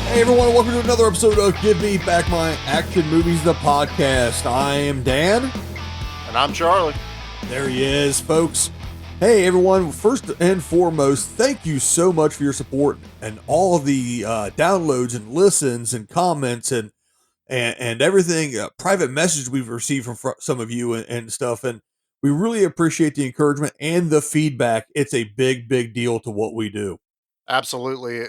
Hey everyone, welcome to another episode of Give Me Back My Action Movies, the podcast. I am Dan. And I'm Charlie. There he is, folks. Hey everyone, first and foremost, thank you so much for your support and all of the downloads and listens and comments and everything, private message we've received from some of you and stuff. And we really appreciate the encouragement and the feedback. It's a big, big deal to what we do. Absolutely.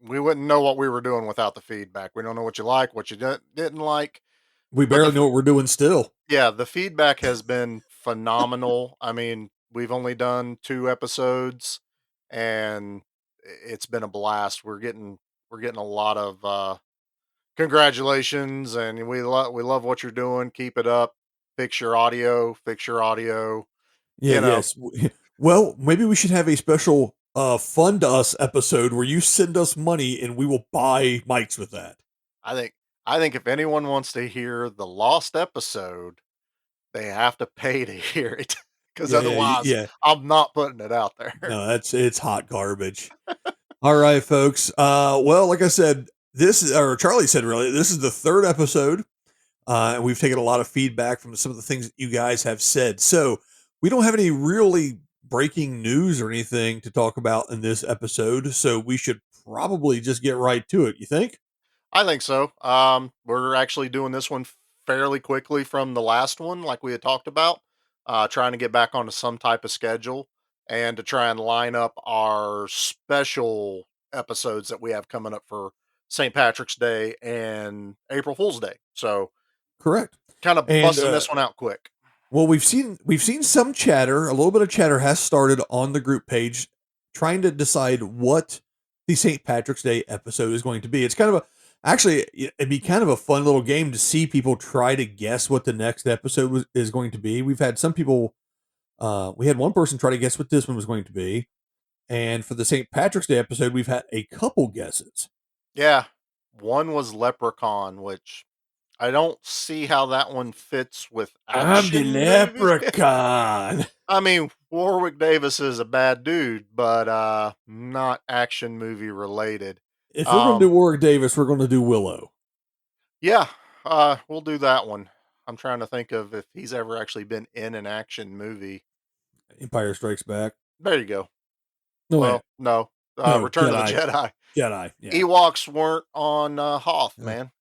We wouldn't know what we were doing without the feedback. We don't know what you like, what you didn't like. We But barely know what we're doing still. yeah, the feedback has been phenomenal. I mean, we've only done 2 episodes and it's been a blast. We're getting a lot of congratulations, and we love what you're doing. Keep it up. Fix your audio, fix your audio, Yeah, you know. yes. Well, maybe we should have a special fund us episode where you send us money and we will buy mics with that. I think I think if anyone wants to hear the lost episode, they have to pay to hear it, because Yeah, yeah, otherwise yeah. I'm not putting it out there. No, it's hot garbage. All right, folks. Well, like I said, or Charlie said, really, this is the third episode. And we've taken a lot of feedback from some of the things that you guys have said. So we don't have any really breaking news or anything to talk about in this episode. So we should probably just get right to it. You think? I think so. We're actually doing this one fairly quickly from the last one, like we had talked about, trying to get back onto some type of schedule and to try and line up our special episodes that we have coming up for St. Patrick's Day and April Fool's Day. So Correct. kind of And busting this one out quick. well, we've seen some chatter. A little bit of chatter has started on the group page, trying to decide what the St. Patrick's Day episode is going to be. It's kind of it'd be kind of a fun little game to see people try to guess what the next episode is going to be. We've had some people. We had one person try to guess what this one was going to be, and for the St. Patrick's Day episode, we've had a couple guesses. Yeah. One was Leprechaun, which I don't see how that one fits with I'm the action movie. leprechaun. I mean, Warwick Davis is a bad dude, but not action movie related. If we're going to do Um Warwick Davis, we're going to do Willow. yeah, we'll do that one. I'm trying to think of if he's ever actually been in an action movie. Empire Strikes Back. There you go. No, wait. Well, no. No, Return of the Jedi. Jedi. Jedi. Yeah. Ewoks weren't on Hoth, Uh, man.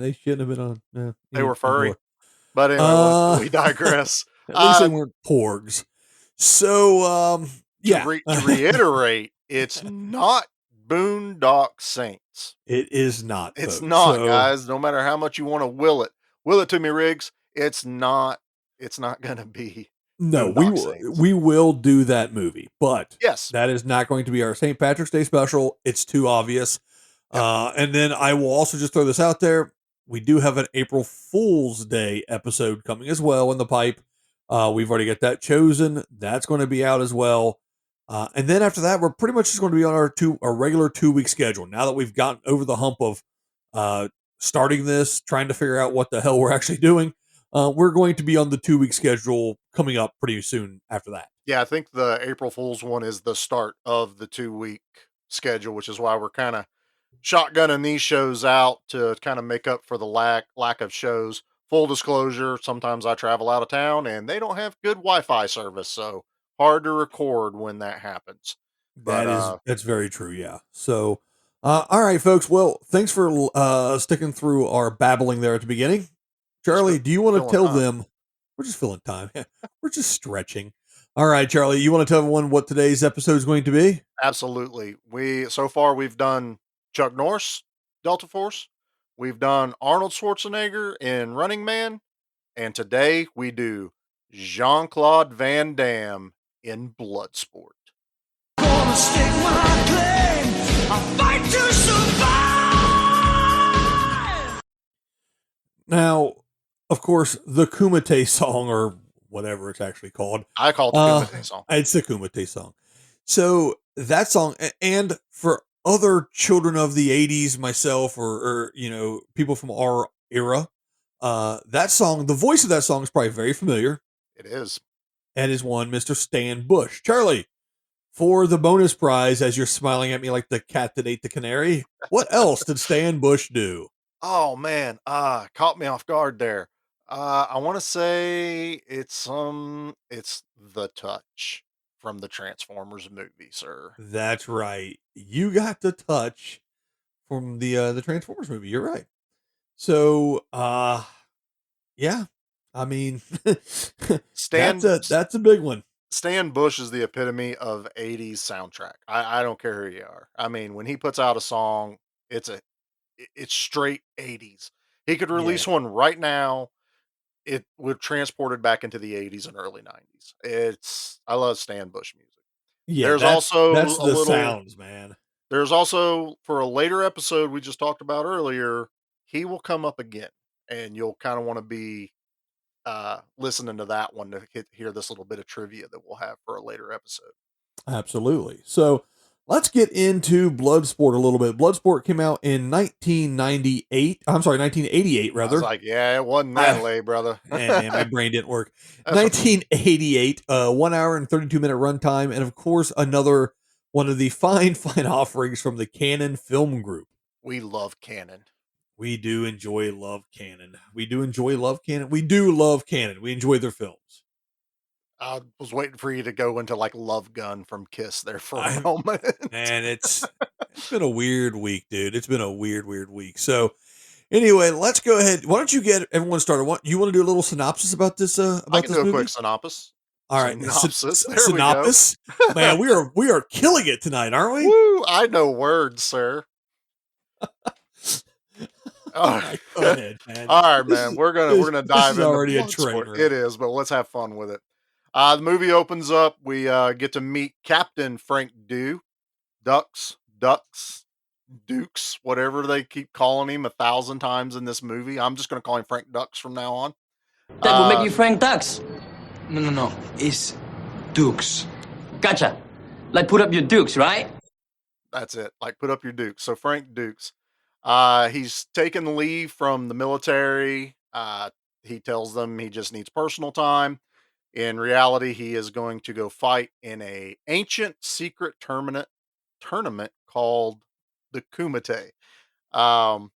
they shouldn't have been on. They were Oh boy. furry. But anyway, we digress. At least they Uh, weren't porgs. So, yeah, to reiterate, it's not Boondock Saints. it is not. It's Folks. not, So, guys. No matter how much you want to will it to me, Riggs. It's not. It's not gonna be no, Boondock Saints. we will do that movie, but Yes. that is not going to be our St. Patrick's Day special. It's too obvious. Yep. And then I will also just throw this out there. We do have an April Fool's Day episode coming as well in the pipe. We've already got that chosen. That's going to be out as well. And then after that, we're pretty much just going to be on our regular 2-week schedule. Now that we've gotten over the hump of starting this, trying to figure out what the hell we're actually doing, we're going to be on the 2-week schedule coming up pretty soon after that. Yeah, I think the April Fool's one is the start of the 2-week schedule, which is why we're kind of shotgunning these shows out to kind of make up for the lack of shows. Full disclosure, sometimes I travel out of town and they don't have good Wi-Fi service, so hard to record when that happens. But That's very true. Yeah. So, all right, folks. Well, thanks for sticking through our babbling there at the beginning. Charlie, do you want to filling tell time. them? We're just filling time. We're just stretching. All right, Charlie, you want to tell everyone what today's episode is going to be? Absolutely. So far we've done Chuck Norris, Delta Force. We've done Arnold Schwarzenegger in Running Man, and today we do Jean-Claude Van Damme in Bloodsport. Gonna stake my claim. I'll fight to survive. Now, of course, the Kumite song, or whatever it's actually called. I call it the Kumite song. It's the Kumite song. So that song, and for other children of the 80s, myself, or people from our era, that song, the voice of that song is probably very familiar. It is. And is one Mr. Stan Bush. Charlie, for the bonus prize, as you're smiling at me like the cat that ate the canary, what else did Stan Bush do? Oh man, caught me off guard there. I want to say it's the touch from the Transformers movie, sir. That's right. You got the touch from the Transformers movie. You're right. So, yeah. I mean, Stan that's a big one. Stan Bush is the epitome of 80s soundtrack. I don't care who you are. I mean, when he puts out a song, it's it's straight 80s. He could Yeah. release one right now. It would transport it back into the 80s and early 90s. I love Stan Bush music. Yeah, There's that's also a the little sounds, man. there's also for a later episode we just talked about earlier, he will come up again and you'll kind of want to be listening to that one to hear this little bit of trivia that we'll have for a later episode. Absolutely. So let's get into Bloodsport a little bit. Bloodsport came out in 1998. I'm sorry, 1988 I was rather. like, yeah, it wasn't that I, late, brother. man, my brain didn't work. That's okay. 1988, 1 hour and 32-minute runtime, and of course another one of the fine offerings from the Canon Film Group. We love canon. We do enjoy love Canon. We do enjoy love Canon. We do love Canon. We enjoy their films. I was waiting for you to go into like Love Gun from Kiss there for a I'm moment. man, it's been a weird week, dude. It's been a weird week. So anyway, let's go ahead. Why don't you get everyone started? What you want to do a little synopsis I about can this do a quick movie? synopsis. All right, Synopsis. There we go. synopsis. Man, we are killing it tonight, aren't we? Woo! I know words, sir. All Oh, right, go ahead, man. all right, man. We're gonna This is dive into already a train Bloodsport. wreck. It is, but let's have fun with it. The movie opens up. We get to meet Captain Frank Ducks, Dukes, whatever they keep calling him 1,000 times in this movie. I'm just gonna call him Frank Ducks from now on. That would make you Uh, Frank Dux. No. It's Dukes. Gotcha. Like put up your dukes, right? That's it. Like put up your Dukes. So Frank Dukes. He's taken leave from the military. He tells them he just needs personal time. In reality, he is going to go fight in a ancient secret tournament called the Kumite. Um,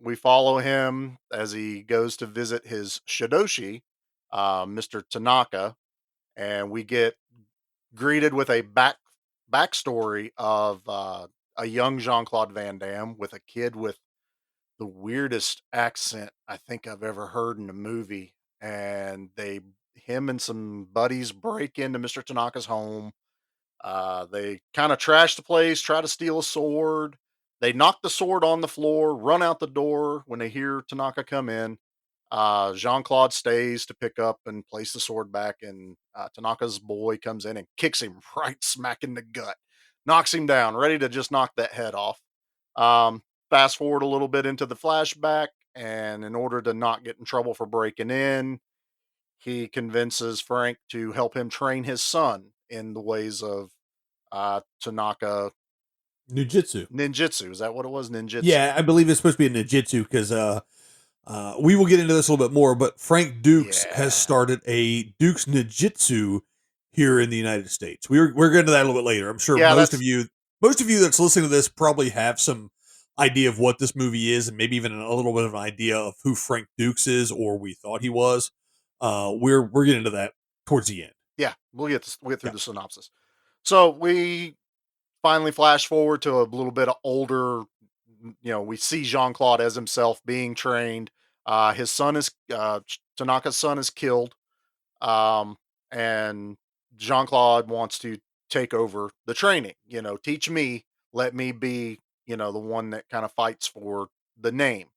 we follow him as he goes to visit his Shidoshi, Mr. Tanaka, and we get greeted with a backstory of a young Jean Claude Van Damme with a kid with the weirdest accent I think I've ever heard in a movie. And him and some buddies break into Mr. Tanaka's home. They kind of trash the place, try to steal a sword. They knock the sword on the floor, run out the door when they hear Tanaka come in. Jean Claude stays to pick up and place the sword back, and Tanaka's boy comes in and kicks him right smack in the gut, knocks him down, ready to just knock that head off. Um, Fast forward a little bit into the flashback, and in order to not get in trouble for breaking in, he convinces Frank to help him train his son in the ways of Tanaka Ninjutsu. ninjutsu. Is that what it was? Ninjutsu. Yeah, I believe it's supposed to be a ninjutsu because we will get into this a little bit more, but Frank Dukes has Yeah. started a Dukes Ninjutsu here in the United States. We're getting to that a little bit later. I'm sure Yeah, most of you that's listening to this probably have some idea of what this movie is, and maybe even a little bit of an idea of who Frank Dukes is, or we thought he was. We're getting into that towards the end. yeah. We'll get through Yeah. the synopsis. So we finally flash forward to a little bit of older. We see Jean Claude as himself being trained. His son is Tanaka's son is killed, um, and Jean Claude wants to take over the training. Teach me, let me be, the one that kind of fights for the name.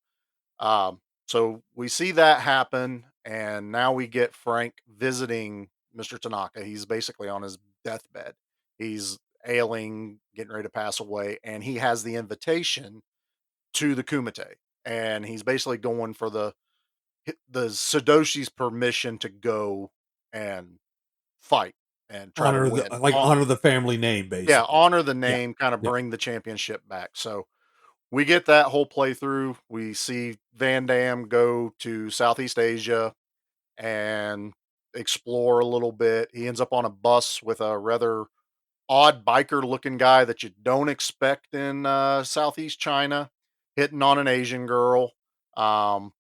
So we see that happen, and now we get Frank visiting Mr. Tanaka. He's basically on his deathbed. He's ailing, getting ready to pass away, and he has the invitation to the Kumite, and he's basically going for the Sadoshi's permission to go and fight and try to win. Honor the family name, Yeah, basically. honor the Yeah. name, kind of Yeah. bring the championship back. So we get that whole playthrough. We see Van Damme go to Southeast Asia and explore a little bit. He ends up on a bus with a rather odd biker looking guy that you don't expect in Southeast China, hitting on an Asian girl. Um,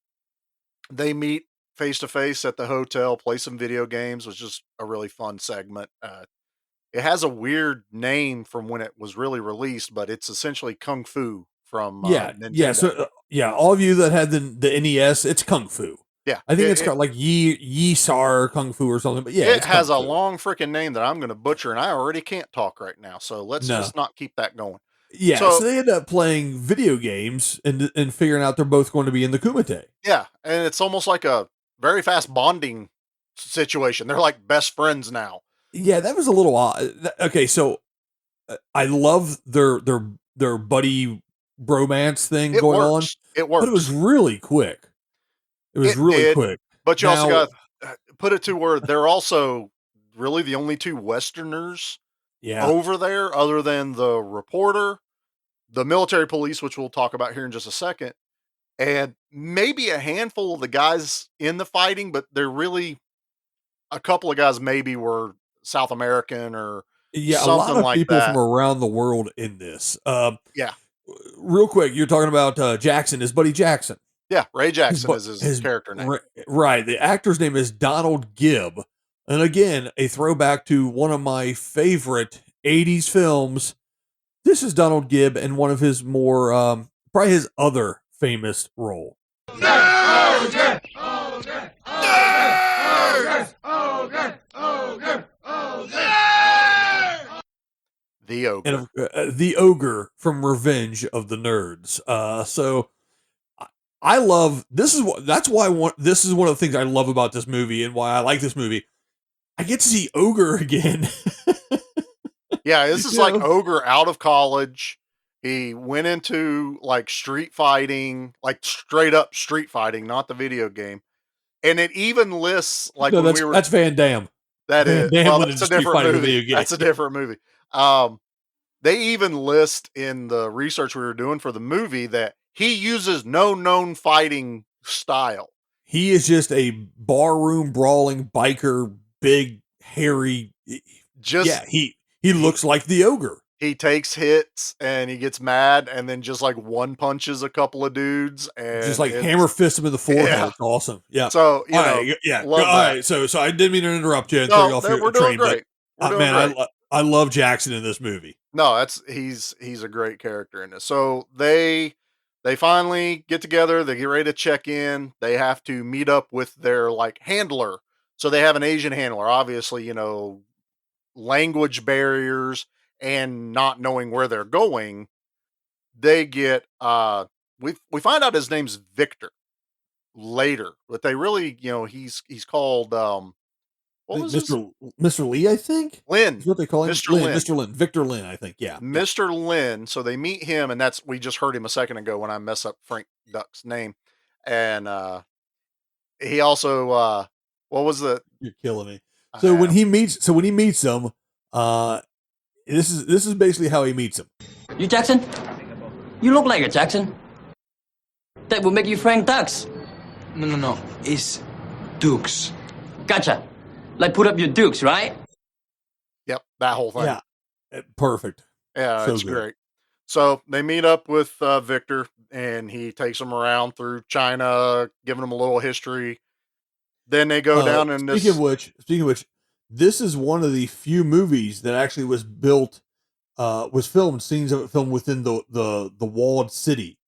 they meet face to face at the hotel, play some video games, was just a really fun segment. It has a weird name from when it was really released, but it's essentially Kung Fu from Yeah, yeah. Nintendo. So yeah, all of you that had the NES, it's Kung Fu. Yeah, I think it's called like Yi Sar Kung Fu or something. But yeah, it it's Kung has a Fu. long freaking name that I'm going to butcher, and I already can't talk right now. So let's No. just not keep that going. Yeah, So so they end up playing video games and figuring out they're both going to be in the Kumite. yeah, and it's almost like a very fast bonding situation. They're like best friends now. Yeah, that was a little odd. Okay, so I love their buddy bromance thing It going on, works. It but it was works. really quick. It was It really did, quick. but you also Now, got put it to where they're also really the only two Westerners yeah, over there, other than the reporter, the military police, which we'll talk about here in just a second, and maybe a handful of the guys in the fighting, but they're really a couple of guys maybe were South American or yeah, a lot something of like people from that. around the world in this. Yeah. Real quick, you're talking about Jackson, his buddy Jackson. Yeah, Ray Jackson Bu- is his character name. right. The actor's name is Donald Gibb, and again, a throwback to one of my favorite '80s films. This is Donald Gibb and one of his more, probably his other famous role. The ogre. And the ogre from Revenge of the Nerds. So I love this is what that's why this is one of the things I love about this movie and why I like this movie. I get to see ogre again. Yeah, this is You like know? ogre out of college. He went into like street fighting, like straight up street fighting, not the video game. And it even lists like No, when we were that's Van Damme. that Van is Damme well, went that's into a Street different Fighter the movie. video game. That's a different movie. They even list in the research we were doing for the movie that he uses no known fighting style. He is just a barroom brawling biker, big, hairy. Just Yeah, he looks like the ogre. he takes hits and he gets mad and then just like one punches a couple of dudes and Just like it's- hammer fist him in the forehead. Yeah. It's awesome. Yeah. So you All know, right, yeah. love All that. right. So I didn't mean to interrupt you and throw you No, off your we're doing train, great. We're but doing man, great. I love Jackson in this movie. No, he's a great character in this. So they finally get together, they get ready to check in. They have to meet up with their like handler. So they have an Asian handler, obviously, you know, language barriers and not knowing where they're going. They get we find out his name's Victor later, but they really, you know, he's called what was his Mr. Lee, I think? Lynn. Is what they call him? Mr. Lin. Mr. Lin. Victor Lin, I think. Yeah. Mr. Lin. So they meet him, and that's we just heard him a second ago when I mess up Frank Duck's name. And he also what was the You're killing me. So when he meets them, this is basically how he meets him. You Jackson? You look like a Jackson. That will make you Frank Dux. No. It's Dukes. Gotcha. Like put up your dukes, right? Yep, that whole thing. Yeah. Perfect. Yeah, So it's good. great. So they meet up with Victor, and he takes them around through China, giving them a little history. Then they go down and speaking of which, this is one of the few movies that actually was built, was filmed. Scenes of it filmed within the walled city,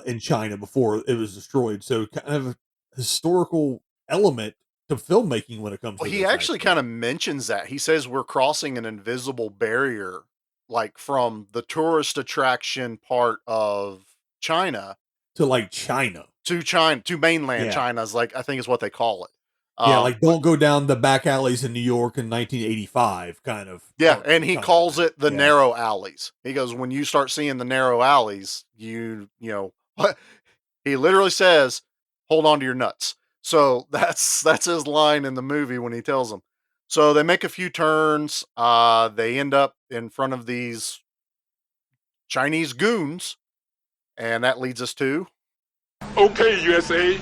in China before it was destroyed. So kind of a historical element to filmmaking when it comes. Well, to he this, actually kind of mentions that. He says we're crossing an invisible barrier, like from the tourist attraction part of China to like China. to mainland Yeah. China is like I think is what they call it. Yeah, like don't go down the back alleys in New York in 1985, kind of. Yeah, and he kind of calls thing. it the Yeah. narrow alleys. He goes, when you start seeing the narrow alleys, you know, he literally says, "Hold on to your nuts." So that's his line in the movie when he tells them. So they make a few turns. They end up in front of these Chinese goons, and that leads us to Okay, USA.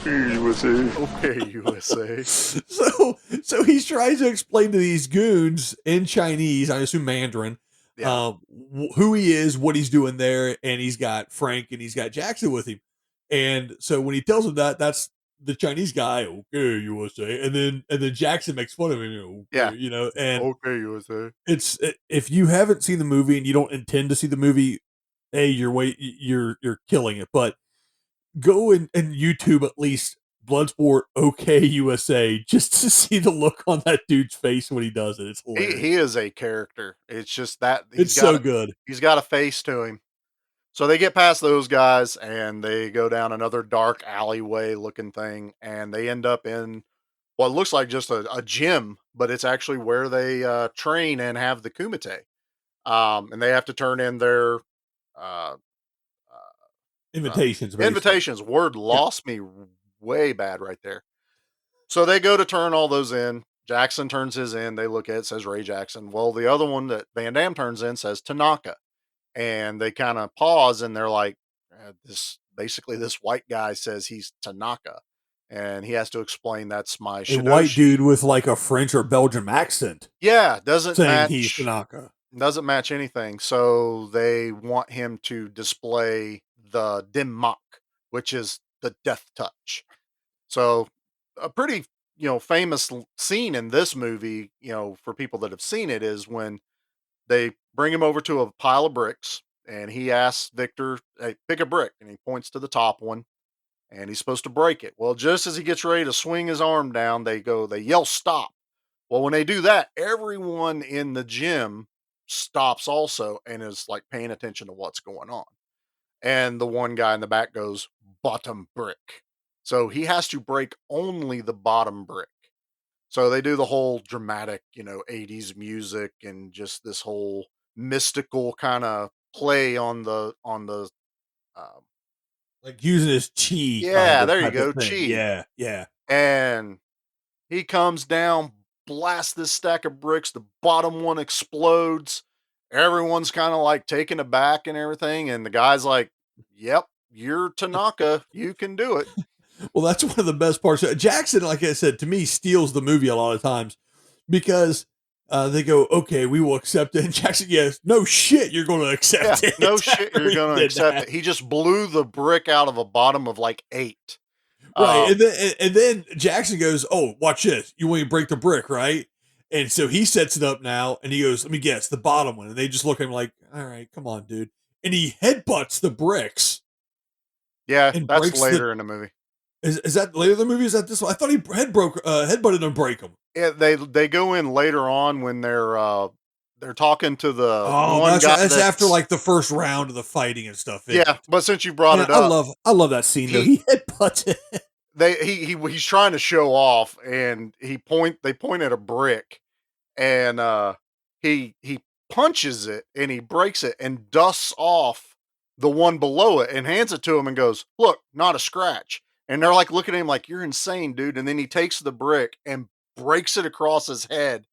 Okay, USA. So he's trying to explain to these goons in Chinese, I assume Mandarin, Yeah. who he is, what he's doing there, and he's got Frank and he's got Jackson with him. And so when he tells him that, that's the Chinese guy, okay, USA, and then Jackson makes fun of him, Yeah. okay, and Okay, USA. if you haven't seen the movie and you don't intend to see the movie, you're killing it. But go and YouTube at least Bloodsport OK USA just to see the look on that dude's face when he does it. It's He hilarious. is a character. It's just that It's so good. he's got a face to him. So they get past those guys and they go down another dark alleyway looking thing, and they end up in what looks like just a gym, but it's actually where they train and have the Kumite. And they have to turn in their uh, Invitations, basically. invitations. Word Yep. lost me way bad right there. So they go to turn all those in. Jackson turns his in. They look at it, says Ray Jackson. Well, the other one that Van Damme turns in says Tanaka. And they kind of pause and they're like, this white guy says he's Tanaka. And he has to explain that's my A white Shidoshi. dude with like a French or Belgian accent Yeah, saying he's Tanaka. doesn't match anything. So they want him to display the Dim Mak, which is the death touch. So a pretty, famous scene in this movie, for people that have seen it is when they bring him over to a pile of bricks and he asks Victor, "Hey, pick a brick." And he points to the top one and he's supposed to break it. Well, just as he gets ready to swing his arm down, they yell, "Stop." Well, when they do that, everyone in the gym stops also and is like paying attention to what's going on. And the one guy in the back goes, "Bottom brick." So he has to break only the bottom brick. So they do the whole dramatic, 80s music and just this whole mystical kind of play on the um, Like using his chi kind yeah, of there you type of go, thing. chi. Yeah, yeah. And he comes down, blasts this stack of bricks, the bottom one explodes. Everyone's kind of like taken aback and everything. And the guy's like, "Yep, you're Tanaka. You can do it." Well, that's one of the best parts. Jackson, like I said, to me, steals the movie a lot of times because they go, "Okay, we will accept it." And Jackson, yes, no shit, you're going to Yeah, accept it. no shit, you're He going to did accept that. it. He just blew the brick out of a bottom of like 8. Right, Um, and then Jackson goes, "Oh, watch this. You want me to break the brick, right?" And so he sets it up now, and he goes, "Let me guess, the bottom one." And they just look at him like, "All right, come on, dude." And he headbutts the bricks yeah, and that's breaks the. later in the movie. Is that later in the movie? Is that this one? I thought he headbutted and break him. Yeah, they go in later on when they're talking to the Oh, one that's right. guy That's after that's like the first round of the fighting and stuff, isn't yeah, it? but since you brought Man, it up, I love that scene though. he He headbutts it. he's trying to show off and they point at a brick and he punches it and he breaks it and dusts off the one below it and hands it to him and goes, "Look, not a scratch." And they're like looking at him like, "You're insane, dude." And then he takes the brick and breaks it across his head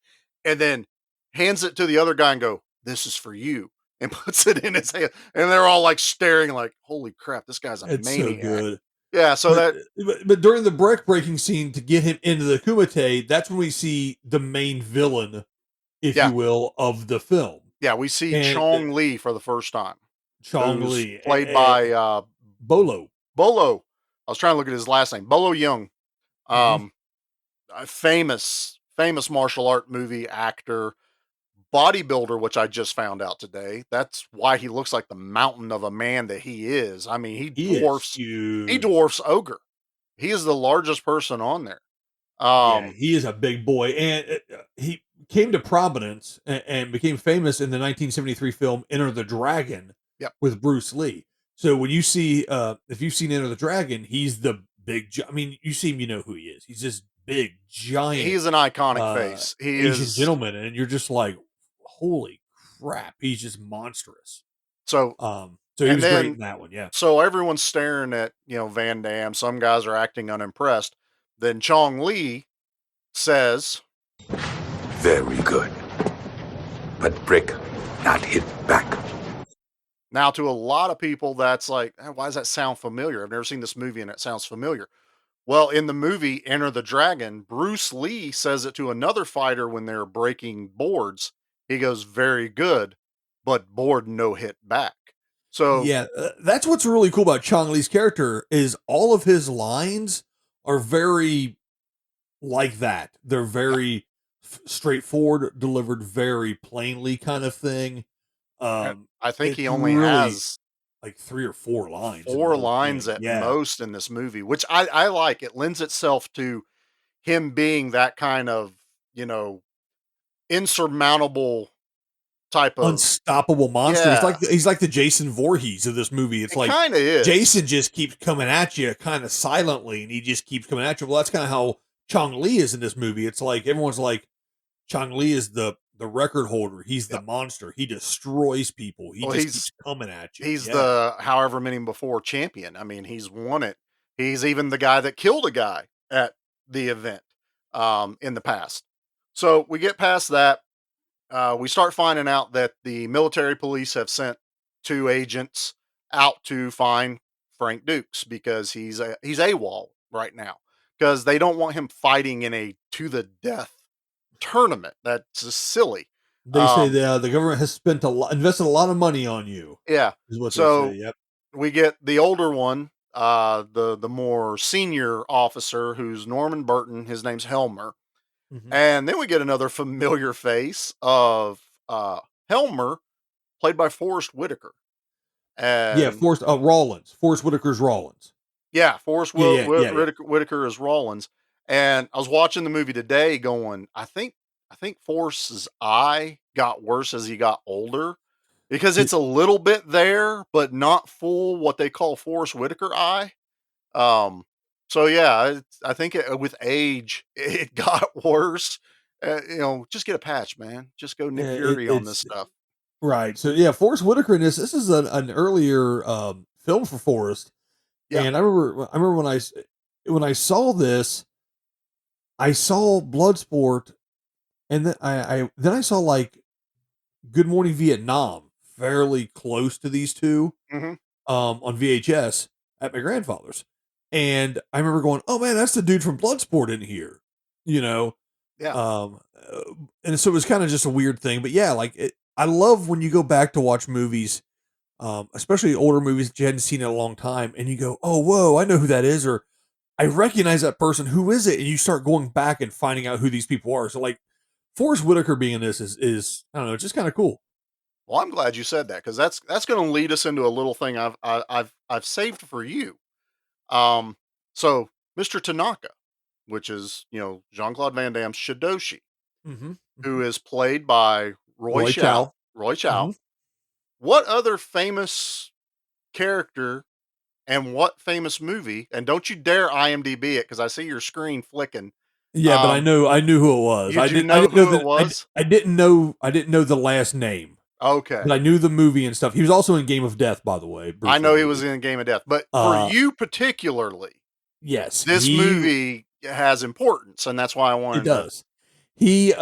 and then hands it to the other guy and go, "This is for you." And puts it in his hand. And they're all like staring like, "Holy crap, this guy's a It's so maniac." good. Yeah, so But, that but during the brick breaking scene to get him into the Kumite, that's when we see the main villain, if yeah, you will, of the film. yeah, we see And Chong Li for the first time, Chong who's Li, played by Bolo. Bolo. I was trying to look at his last name, Bolo Young. Mhm. Um, a famous martial art movie actor, bodybuilder, which I just found out today. That's why he looks like the mountain of a man that he is. I mean, He is he huge. dwarfs Ogre. He is the largest person on there. Yeah, Um, he is a big boy, and he came to prominence and became famous in the 1973 film Enter the Dragon yep. with Bruce Lee. So when you see, if you've seen Enter the Dragon, he's the I mean, you see him, you know who he is. He's this big, He giant is an iconic face. He Asian is gentleman, and you're just like, holy crap, he's just monstrous. so So he and was great then in that one, yeah. so everyone's staring at, Van Damme. Some guys are acting unimpressed. Then Chong Li says, Very good. But brick, not hit back. now to a lot of people, that's like, why does that sound familiar? I've never seen this movie and it sounds familiar. Well, in the movie Enter the Dragon, Bruce Lee says it to another fighter when they're breaking boards. He goes, "Very good, but board no hit back." So, Yeah, that's what's really cool about Chong Li's character is all of his lines are very like that. They're yeah, very straightforward, delivered very plainly, kind of thing. and I think It's he only really has like 3 or 4 lines in the 4 whole lines thing. at Yeah, most in this movie, which I like. It lends itself to him being that kind of, you know, insurmountable type of. unstoppable monster. Yeah, He's like the Jason Voorhees of this movie. It's it like kinda is. Jason just keeps coming at you kind of silently, and he just keeps coming at you. Well, that's kind of how Chong Li is in this movie. It's like everyone's like Chong Li is the record holder. He's the Yeah. monster. He destroys people. He Well, just keeps coming at you. he's Yeah. the however many before champion. I mean, he's won it. He's even the guy that killed a guy at the event, in the past. So we get past that. We start finding out that the military police have sent 2 agents out to find Frank Dukes because he's AWOL right now because they don't want him fighting in a to the death tournament. That's just silly. They say Um, the government has spent invested a lot of money on you, yeah. is what they say. So Yep. we get the older one, the more senior officer who's Norman Burton. His name's Helmer. Mhm. And then we get another familiar face of Helmer, played by Forrest Whitaker. Yeah, And Forrest Rawlins. Forrest Whitaker's Rawlins. yeah, Forrest Yeah, yeah, yeah, yeah. Whitaker is Rollins. And I was watching the movie today going, I think Forrest's eye got worse as he got older because Y it's a little bit there, but not full what they call Forrest Whitaker eye. Um, so yeah, I think with age it got worse. Just get a patch, man. Just go Nick Fury on this it's stuff. right. So yeah, Forrest Whitaker in this is an earlier film for Forrest. Yeah. And I remember when I saw this, I saw Bloodsport, and then I saw like Good Morning Vietnam fairly close to these two Hmm. on VHS at my grandfather's. And I remember going, "Oh man, that's the dude from Bloodsport in here." You know, Yeah. um uh, and so it was kind of just a weird thing, but yeah, I love when you go back to watch movies, especially older movies that you hadn't seen in a long time, and you go, "Oh, whoa, I know who that is," or "I recognize that person. Who is it?" And you start going back and finding out who these people are. So like Forrest Whitaker being in this is I don't know, just kind of cool. Well, I'm glad you said that because that's going to lead us into a little thing I've saved for you. Um, so Mr. Tanaka, which is Jean Claude Van Damme's Shidoshi, Mm-hmm. who is played by Roy Roy Chow. Chow. Roy Mm-hmm. Chow. What other famous character and what famous movie? And don't you dare IMDb it because I see your screen flicking. Yeah, but Um, I knew who it was. you do I know didn't know who it that was? I didn't know the last name, but Okay. I knew the movie and stuff. He was also in Game of Death, by the way, I briefly know he was movie. in Game of Death, but for Uh, you particularly, yes, this movie has importance, and that's why I it wanted to. does. He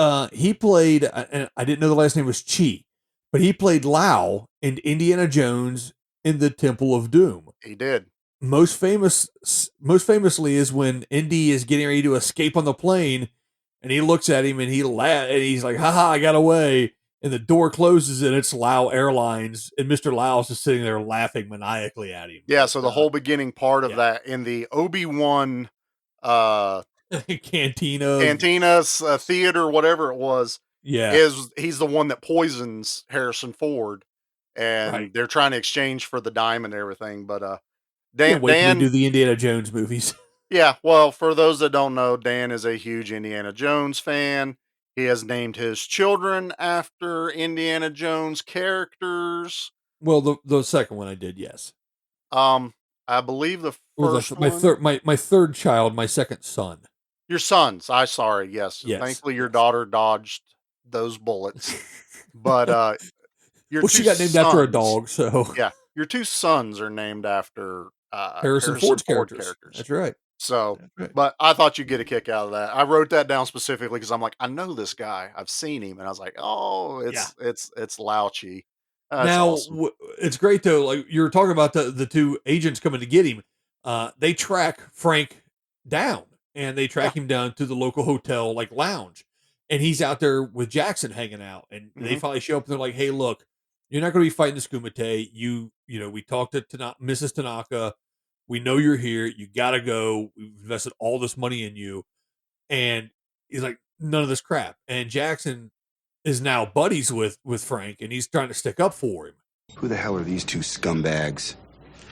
played, and I didn't know the last name was Chi, but he played Lao in Indiana Jones in the Temple of Doom. He did. Most famously is when Indy is getting ready to escape on the plane, and he looks at him and and he's like, "Haha, I got away!" And the door closes, and it's Lao Airlines, and Mr. Laos is sitting there laughing maniacally at him. Yeah, so the whole beginning part of Yeah, that in the Obi-Wan uh Cantina, cantina theater, whatever it was, yeah, is he's the one that poisons Harrison Ford, right. and they're trying to exchange for the diamond and everything. But Can't wait till they do Dan, the Indiana Jones movies. yeah, well, for those that don't know, Dan is a huge Indiana Jones fan. He has named his children after Indiana Jones characters. Well, the second one I did, yes. Um, I believe the Well, first one, my third child, my second son. your sons. I sorry, yes. Yes, Thankfully, your yes. daughter dodged those bullets. But your Well, two she got named after a sons, dog, so yeah, your two sons are named after Harrison Harrison Ford's Ford characters. characters. That's right. So, That's right. but I thought you'd get a kick out of that. I wrote that down specifically because I'm like, I know this guy. I've seen him, and I was like, oh, Yeah. it's Lauchy. That's Now, awesome. it's great though. Like you were talking about the two agents coming to get him. They track Frank down, and they Yeah. track him down to the local hotel like lounge, and he's out there with Jackson hanging out, and they Mhm. finally show up and they're like, "Hey, look, you're not going to be fighting this Kumite. We talked to Mrs. Tanaka. We know you're here. You got to go. We've invested all this money in you." And he's like, "None of this crap." And Jackson is now buddies with Frank, and he's trying to stick up for him. Who the hell are these two scumbags?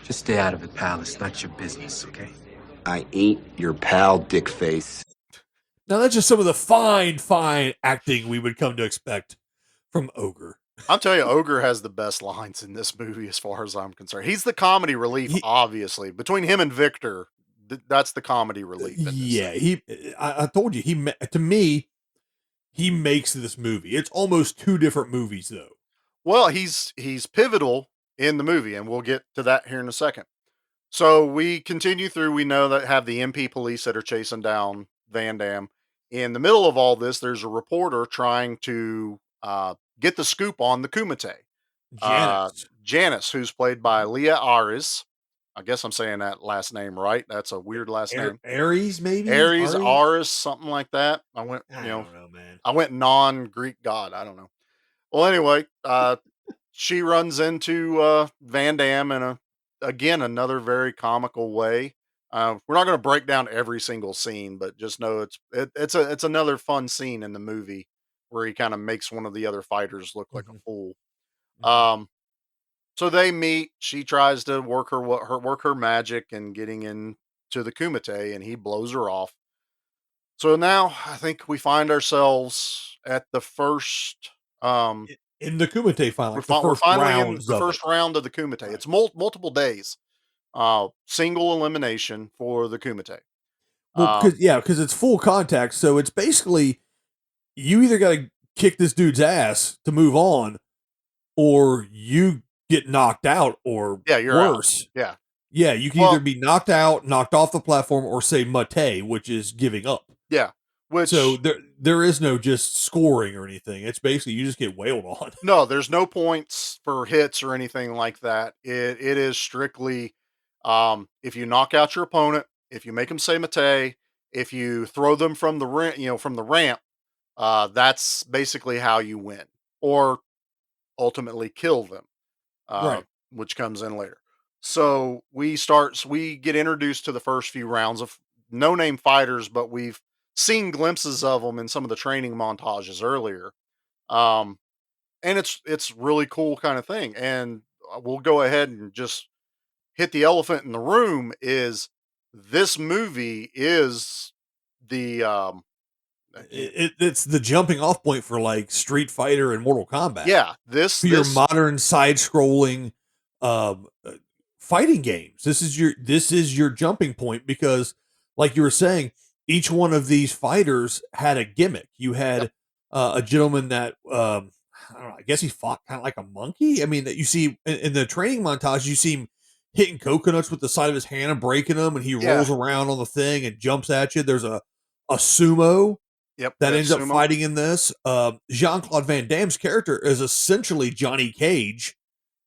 Just stay out of it, pal. It's not your business, okay? I ain't your pal, dickface. Now that's just some of the fine acting we would come to expect from Ogre. I'll tell you, Ogre has the best lines in this movie as far as I'm concerned. He's the comedy relief, He- obviously. Between him and Victor, that's the comedy relief in this Yeah, thing. I told you to me he makes this movie. It's almost two different movies though. Well, he's pivotal in the movie, and we'll get to that here in a second. So we continue through. We know that have the MP police that are chasing down Van Damme. In the middle of all this, there's a reporter trying to get the scoop on the Kumite. Janice. Janice, who's played by Leah Aris. I guess I'm saying that last name right. That's a weird last name. Aries, maybe? Aries, Aries? Aris, something like that. I went, I don't know, man. I went non-Greek god. I don't know. Well, anyway, she runs into Van Damme in again another very comical way. We're not going to break down every single scene, but just know it's another fun scene in the movie where he kind of makes one of the other fighters look like a Mhm. fool. Mhm. So they meet. She tries to work her magic and getting into the Kumite, and he blows her off. So now I think we find ourselves at the first. In the Kumite final, like the We're first finally in rounds the of it. first round of the Kumite. Right. It's multiple days. Single elimination for the Kumite. Well, Um, because it's full contact, so it's basically you either got to kick this dude's ass to move on, or you get knocked out, or yeah, you're out. worse. Yeah. Yeah, you can Well, either be knocked out, knocked off the platform, or say mate, which is giving up. yeah. Which So there is no just scoring or anything. It's basically you just get wailed on. no, there's no points for hits or anything like that. It is strictly if you knock out your opponent, if you make them say mate, if you throw them from the from the ramp, that's basically how you win, or ultimately kill them. uh, Right. which comes in later. So we get introduced to the first few rounds of no name fighters, but we've seen glimpses of them in some of the training montages earlier. Um, and it's really cool kind of thing. And we'll go ahead and just hit the elephant in the room is this movie is the It's the jumping off point for like Street Fighter and Mortal Kombat. yeah, For your modern side scrolling fighting games. This is your jumping point because like you were saying, each one of these fighters had a gimmick. You had yep, a gentleman that I don't know, I guess he fought kind of like a monkey. I mean, that you see in the training montage, you see him hitting coconuts with the side of his hand and breaking them, and he yeah, rolls around on the thing and jumps at you. There's a sumo yep, that we have ends up sumo. fighting in this. Jean-Claude Van Damme's character is essentially Johnny Cage.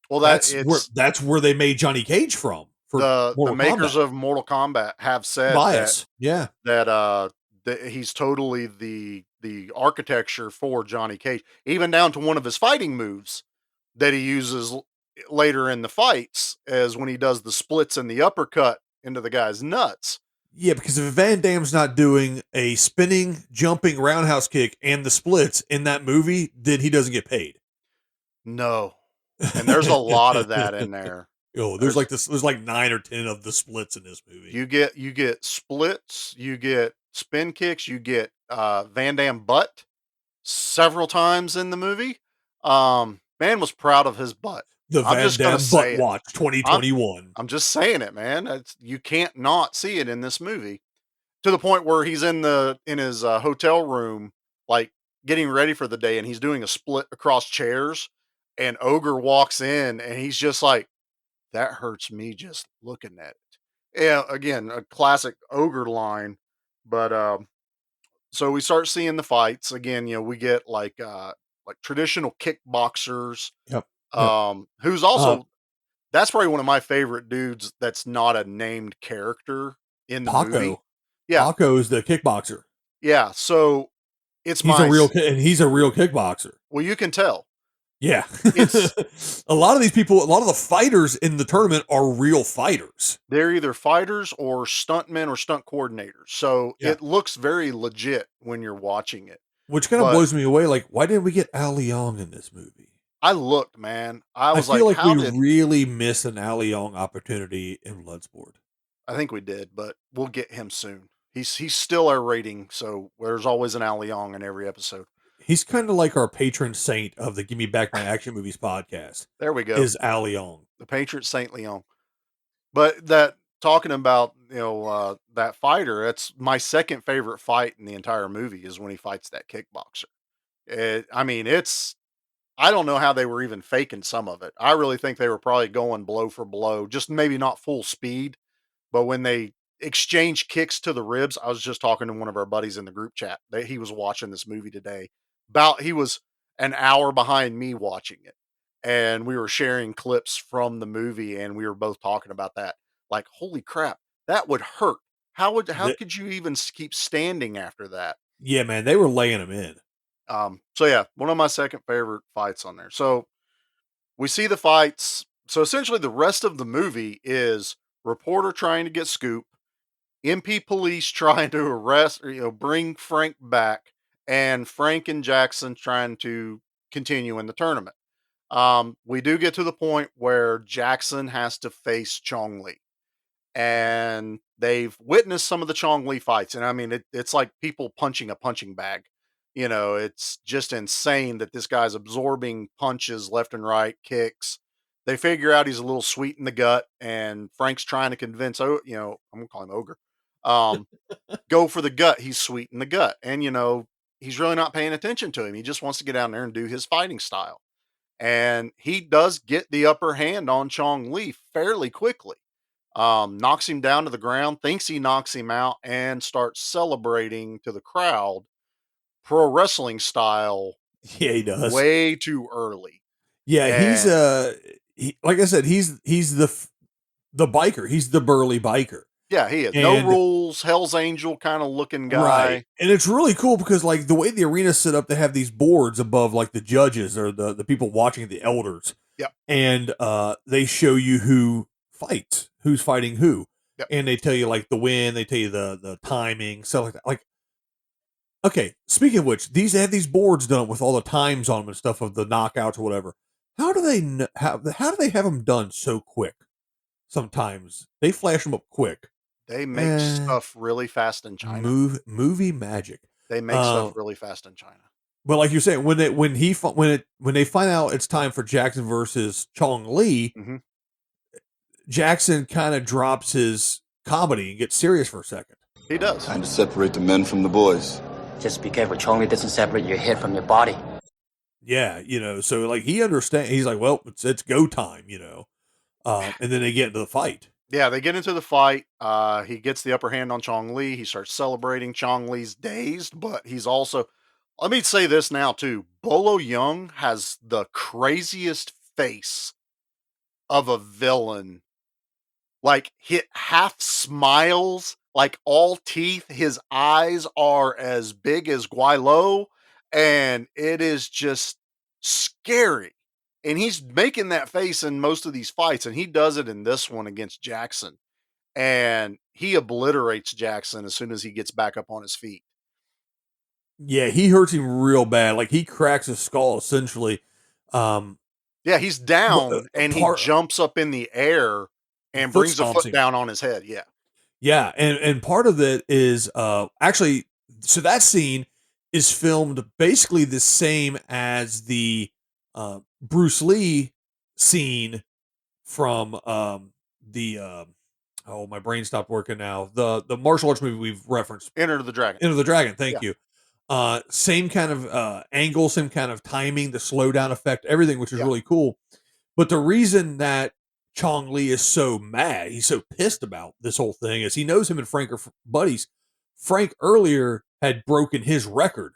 Well, That's where they made Johnny Cage from for the Mortal makers Kombat. of Mortal Kombat have said Bias, yeah, that he's totally the architecture for Johnny Cage, even down to one of his fighting moves that he uses later in the fights, as when he does the splits and the uppercut into the guy's nuts. yeah. Because if Van Damme's not doing a spinning, jumping roundhouse kick and the splits in that movie, then he doesn't get paid. No, and there's a lot of that in there. Oh, There's there's like 9 or 10 of the splits in this movie. you get splits, you get spin kicks, you get Van Damme butt several times in the movie. Man was proud of his butt. The I'm Van just gonna Damme Butt say it. Watch I'm 2021. I'm just saying it, man. You can't not see it in this movie. To the point where he's in his hotel room, like getting ready for the day, and he's doing a split across chairs. And Ogre walks in, and he's just like, "That hurts me just looking at it." Yeah, again, a classic Ogre line. But so we start seeing the fights again. We get like traditional kickboxers. Yep. Yep. Who's Uh, also that's probably one of my favorite dudes that's not a named character in the movie. Paco. Yeah, Paco's the kickboxer. yeah. So it's He's a my real and he's a real kickboxer. well, you can tell. Yeah. It's A lot of these people, a lot of the fighters in the tournament are real fighters. they're either fighters or stuntmen or stunt coordinators. So Yeah. it looks very legit when you're watching it. Which kind of But blows me away. Like, why didn't we get Al Leong in this movie? I looked, man. I I was feel like, like how we did really missed an Al Leong opportunity in Bloodsport. I think we did, but we'll get him soon. He's still our rating, so there's always an Ali Yong in every episode. He's kind of like our patron saint of the Give Me Back My Action Movies podcast. There we go. Is Al Leong. The Patriot Saint Leon. But that talking about, that fighter, that's my second favorite fight in the entire movie is when he fights that kickboxer. I mean, I don't know how they were even faking some of it. I really think they were probably going blow for blow, just maybe not full speed. But when they exchange kicks to the ribs, I was just talking to one of our buddies in the group chat that he was watching this movie today. He was an hour behind me watching it. And we were sharing clips from the movie and we were both talking about that. Like, holy crap, that would hurt. How The- could you even keep standing after that? yeah, man, they were laying him in. So yeah, one of my second favorite fights on there. So we see the fights. So essentially the rest of the movie is reporter trying to get Scoop, MP police trying to arrest or bring Frank back, and Frank and Jackson trying to continue in the tournament. We do get to the point where Jackson has to face Chong Li, and they've witnessed some of the Chong Li fights, and I mean it's like people punching a punching bag. It's just insane that this guy's absorbing punches left and right, kicks. They figure out he's a little sweet in the gut, and Frank's trying to convince, I'm gonna call him Ogre, um, go for the gut. He's sweet in the gut, and he's really not paying attention to him. He just wants to get down there and do his fighting style, and he does get the upper hand on Chong Li fairly quickly. Knocks him down to the ground, thinks he knocks him out, and starts celebrating to the crowd, pro wrestling style, Yeah, he does. way too early. Yeah, he's And like I said, he's the biker. He's the burly biker. yeah, he is no And rules, Hell's Angel kind of looking guy. right. And it's really cool because like the way the arena's set up, they have these boards above like the judges or the people watching, the elders. Yep. And they show you who fights, who's fighting who. Yep. And they tell you like the win, they tell you the timing, stuff like that. Like, okay, speaking of which, they have these boards done with all the times on them and stuff of the knockouts or whatever. How do they how do they have them done so quick? Sometimes they flash them up quick. They make stuff really fast in China. Movie magic. They make stuff really fast in China. But like you're saying, when they find out it's time for Jackson versus Chong Li, Mhm. Jackson kind of drops his comedy and gets serious for a second. He does. Time to separate the men from the boys. Just be careful, Chong Li doesn't separate your head from your body. Yeah, so like he understands. He's like, well, it's go time, and then they get into the fight. Yeah, they get into the fight. He gets the upper hand on Chong Li. He starts celebrating. Chong Li's dazed, but he's also. Let me say this now too. Bolo Young has the craziest face of a villain. Like he half smiles, like all teeth. His eyes are as big as Guaylo, and it is just scary. And he's making that face in most of these fights, and he does it in this one against Jackson. And he obliterates Jackson as soon as he gets back up on his feet. Yeah, he hurts him real bad. Like he cracks his skull essentially. Yeah, he's down and he jumps up in the air and brings a foot down on his head. Yeah. Yeah, and part of it is actually, so that scene is filmed basically the same as the Bruce Lee scene from my brain stopped working now. The martial arts movie we've referenced, Enter the Dragon. Enter the Dragon. Thank you. Same kind of angle, same kind of timing, the slowdown effect, everything, which is really cool. But the reason that Chong Li is so mad, he's so pissed about this whole thing, is he knows him and Frank are buddies. Frank earlier had broken his record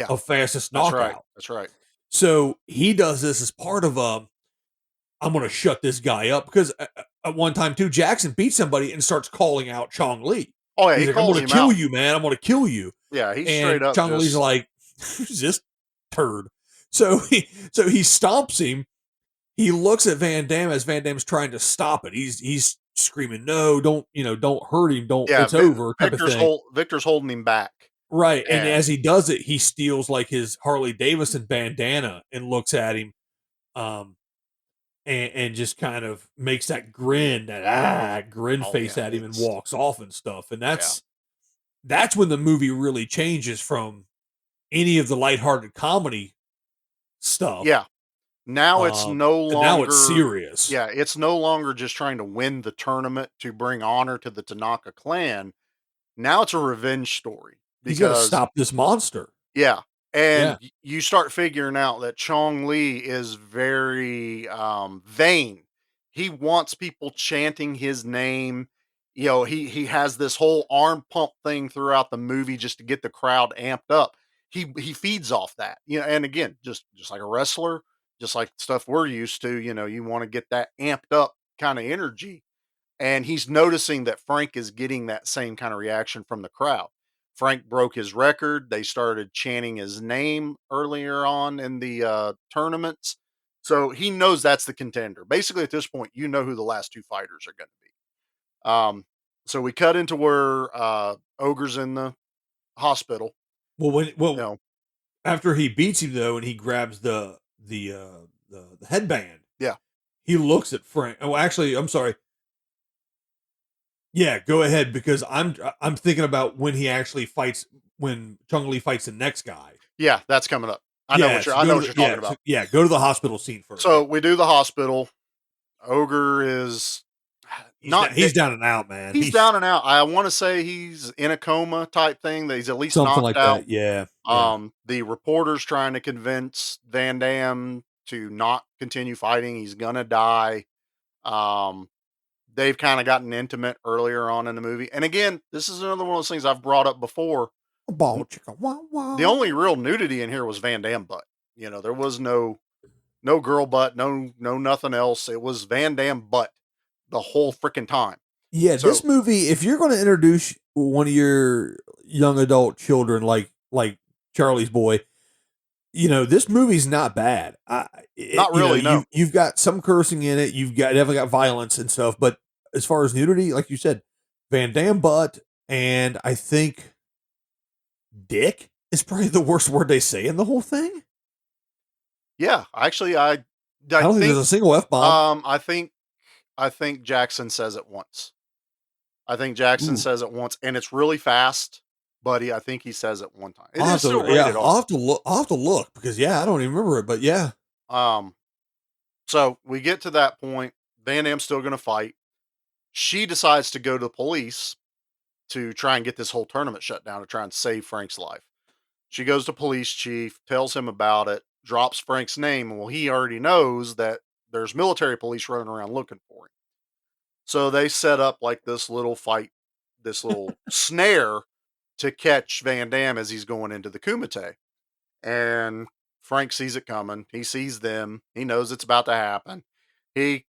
of fastest knockout. That's right. So he does this as part of I'm going to shut this guy up, because at one time too, Jackson beats somebody and starts calling out Chong Li. Oh yeah, He's he like, I'm calls going to him kill out. you, man. I'm going to kill you. Yeah, he's straight And up Chong Li's just like, who's this turd? So he stomps him. He looks at Van Damme as Van Damme's trying to stop it. He's screaming, no, don't hurt him. Don't, yeah. it's over type of thing. Victor's holding him back, Right. And and as he does it, he steals like his Harley Davidson bandana and looks at him. Um, and just kind of makes that grin, that grin oh face yeah, at him and it's walks off and stuff. And yeah, that's when the movie really changes from any of the lighthearted comedy stuff. yeah. Now it's no And now it's longer serious. yeah, it's no longer just trying to win the tournament to bring honor to the Tanaka clan. Now it's a revenge story He's got to because stop this monster. yeah, and Yeah. you start figuring out that Chong Li is very vain. He wants people chanting his name. You know, he has this whole arm pump thing throughout the movie just to get the crowd amped up. He feeds off that. You know, and again, just like a wrestler, just like stuff we're used to, you know, you want to get that amped up kind of energy. And he's noticing that Frank is getting that same kind of reaction from the crowd. Frank broke his record. They started chanting his name earlier on in the tournaments. So he knows that's the contender. Basically, at this point, you know who the last two fighters are going to be. So we cut into where Ogre's in the hospital. You know, After he beats him though, and he grabs the headband, yeah, he looks at Frank. Oh, actually, I'm sorry. Yeah, go ahead because I'm thinking about when he actually fights when Chung Li fights the next guy. yeah, that's coming up. I know So what you're talking about. Go to the hospital scene first. So we do the hospital. Ogre is he's down and out, man. He's down and out. I want to say he's in a coma type thing, that he's at least something knocked like out. that. Yeah. The reporter's trying to convince Van Damme to not continue fighting. He's gonna die. They've kind of gotten intimate earlier on in the movie. And again, this is another one of those things I've brought up before. The only real nudity in here was Van Damme butt. You know, there was no girl butt, no nothing else. It was Van Damme butt the whole freaking time. Yeah, this movie, if you're going to introduce one of your young adult children like Charlie's boy, you know, this movie's not bad. Not really, no. You've got some cursing in it. You've got definitely got violence and stuff. But as far as nudity, like you said, Van Damme butt, and I think dick is probably the worst word they say in the whole thing. Yeah, actually, I don't think there's a single F-bomb. I think Jackson says it once. I think Jackson says it once, and it's really fast. Buddy, I think he says it one time. It is still rated R. I'll have to look because I don't even remember it, but yeah. So we get to that point. Van Damme's still going to fight. She decides to go to the police to try and get this whole tournament shut down to try and save Frank's life. She goes to police chief, tells him about it, drops Frank's name. Well, he already knows that there's military police running around looking for him. So they set up like this little fight, this little snare to catch Van Damme as he's going into the Kumite. And Frank sees it coming. He sees them. He knows it's about to happen. He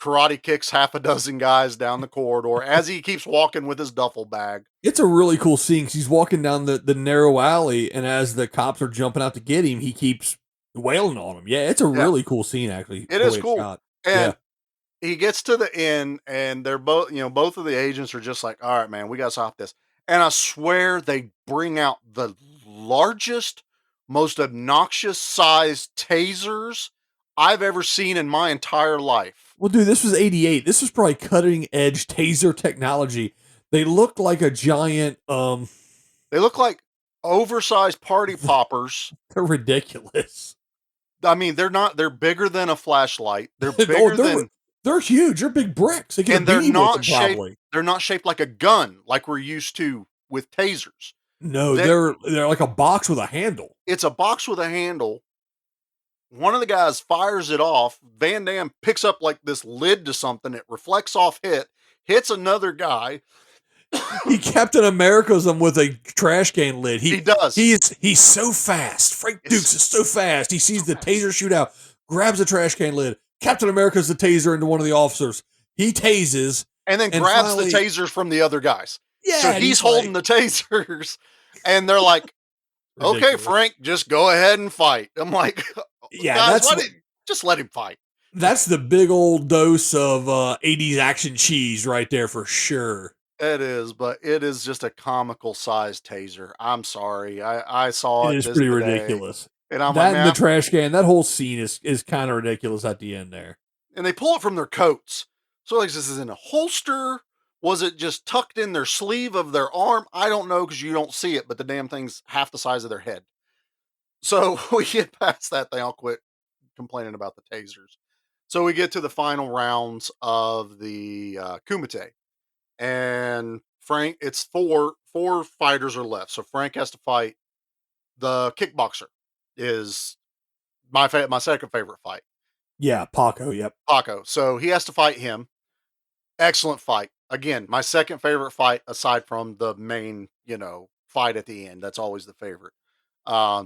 karate kicks half a dozen guys down the corridor as he keeps walking with his duffel bag. It's a really cool scene because he's walking down the narrow alley, and as the cops are jumping out to get him, he keeps wailing on him. Yeah, it's a really cool scene, actually. It is cool. And he gets to the end, and they're both, both of the agents are just like, all right, man, we got to stop this. And I swear they bring out the largest, most obnoxious sized tasers I've ever seen in my entire life. Well, dude, this was 88. This was probably cutting edge taser technology. They look like a giant, they look like oversized party poppers. They're ridiculous. I mean, they're bigger than a flashlight. They're bigger they're huge. They're big bricks. And they're not shaped like a gun, like we're used to with tasers. No, they're like a box with a handle. It's a box with a handle. One of the guys fires it off. Van Damme picks up like this lid to something. It reflects off, hits another guy. He Captain America's them with a trash can lid. He does. He's so fast. Frank Dukes is so fast. He sees the taser shoot out, grabs a trash can lid. Captain America's the taser into one of the officers. He tases and then grabs the tasers from the other guys. Yeah, So and he's he's holding like the tasers, and they're like, "Okay, ridiculous. Frank, just go ahead and fight." I'm like, Yeah, "Guys, why didn't just let him fight?" that's the big old dose of 80s action cheese right there for sure. It is, but it is just a comical sized taser. I'm sorry. I It saw it is just pretty today, ridiculous. and I'm like, That and the "Man," trash can, that whole scene is kind of ridiculous at the end there. and they pull it from their coats. So like, this is in a holster. Was it just tucked in their sleeve of their arm? I don't know because you don't see it, but the damn thing's half the size of their head. So we get past that thing. I'll quit complaining about the tasers. So we get to the final rounds of the Kumite, and Frank. It's four fighters are left. So Frank has to fight the kickboxer. Is my second favorite fight, Yeah, Paco, yep. Paco. So he has to fight him. Excellent fight. Again, my second favorite fight aside from the main, fight at the end. That's always the favorite.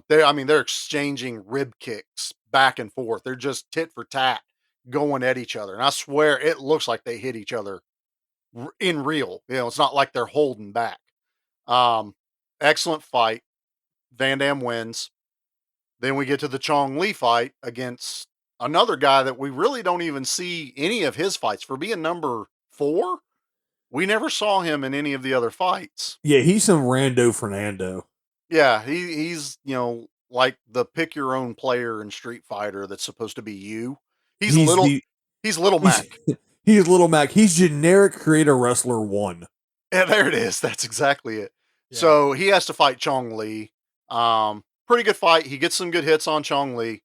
They're exchanging rib kicks back and forth. They're just tit for tat going at each other. And I swear it looks like they hit each other in real. It's not like they're holding back. Um, Excellent fight. Van Dam wins. Then we get to the Chong Li fight against another guy that we really don't even see any of his fights. For being number 4, we never saw him in any of the other fights. Yeah, he's some rando Fernando. Yeah, he's, like the pick your own player in Street Fighter that's supposed to be you. He's He's little the he's Little he's Mac. he's Little Mac. He's generic creator wrestler 1. Yeah, there it is. That's exactly it. Yeah. So he has to fight Chong Li. Pretty good fight. He gets some good hits on Chong Li.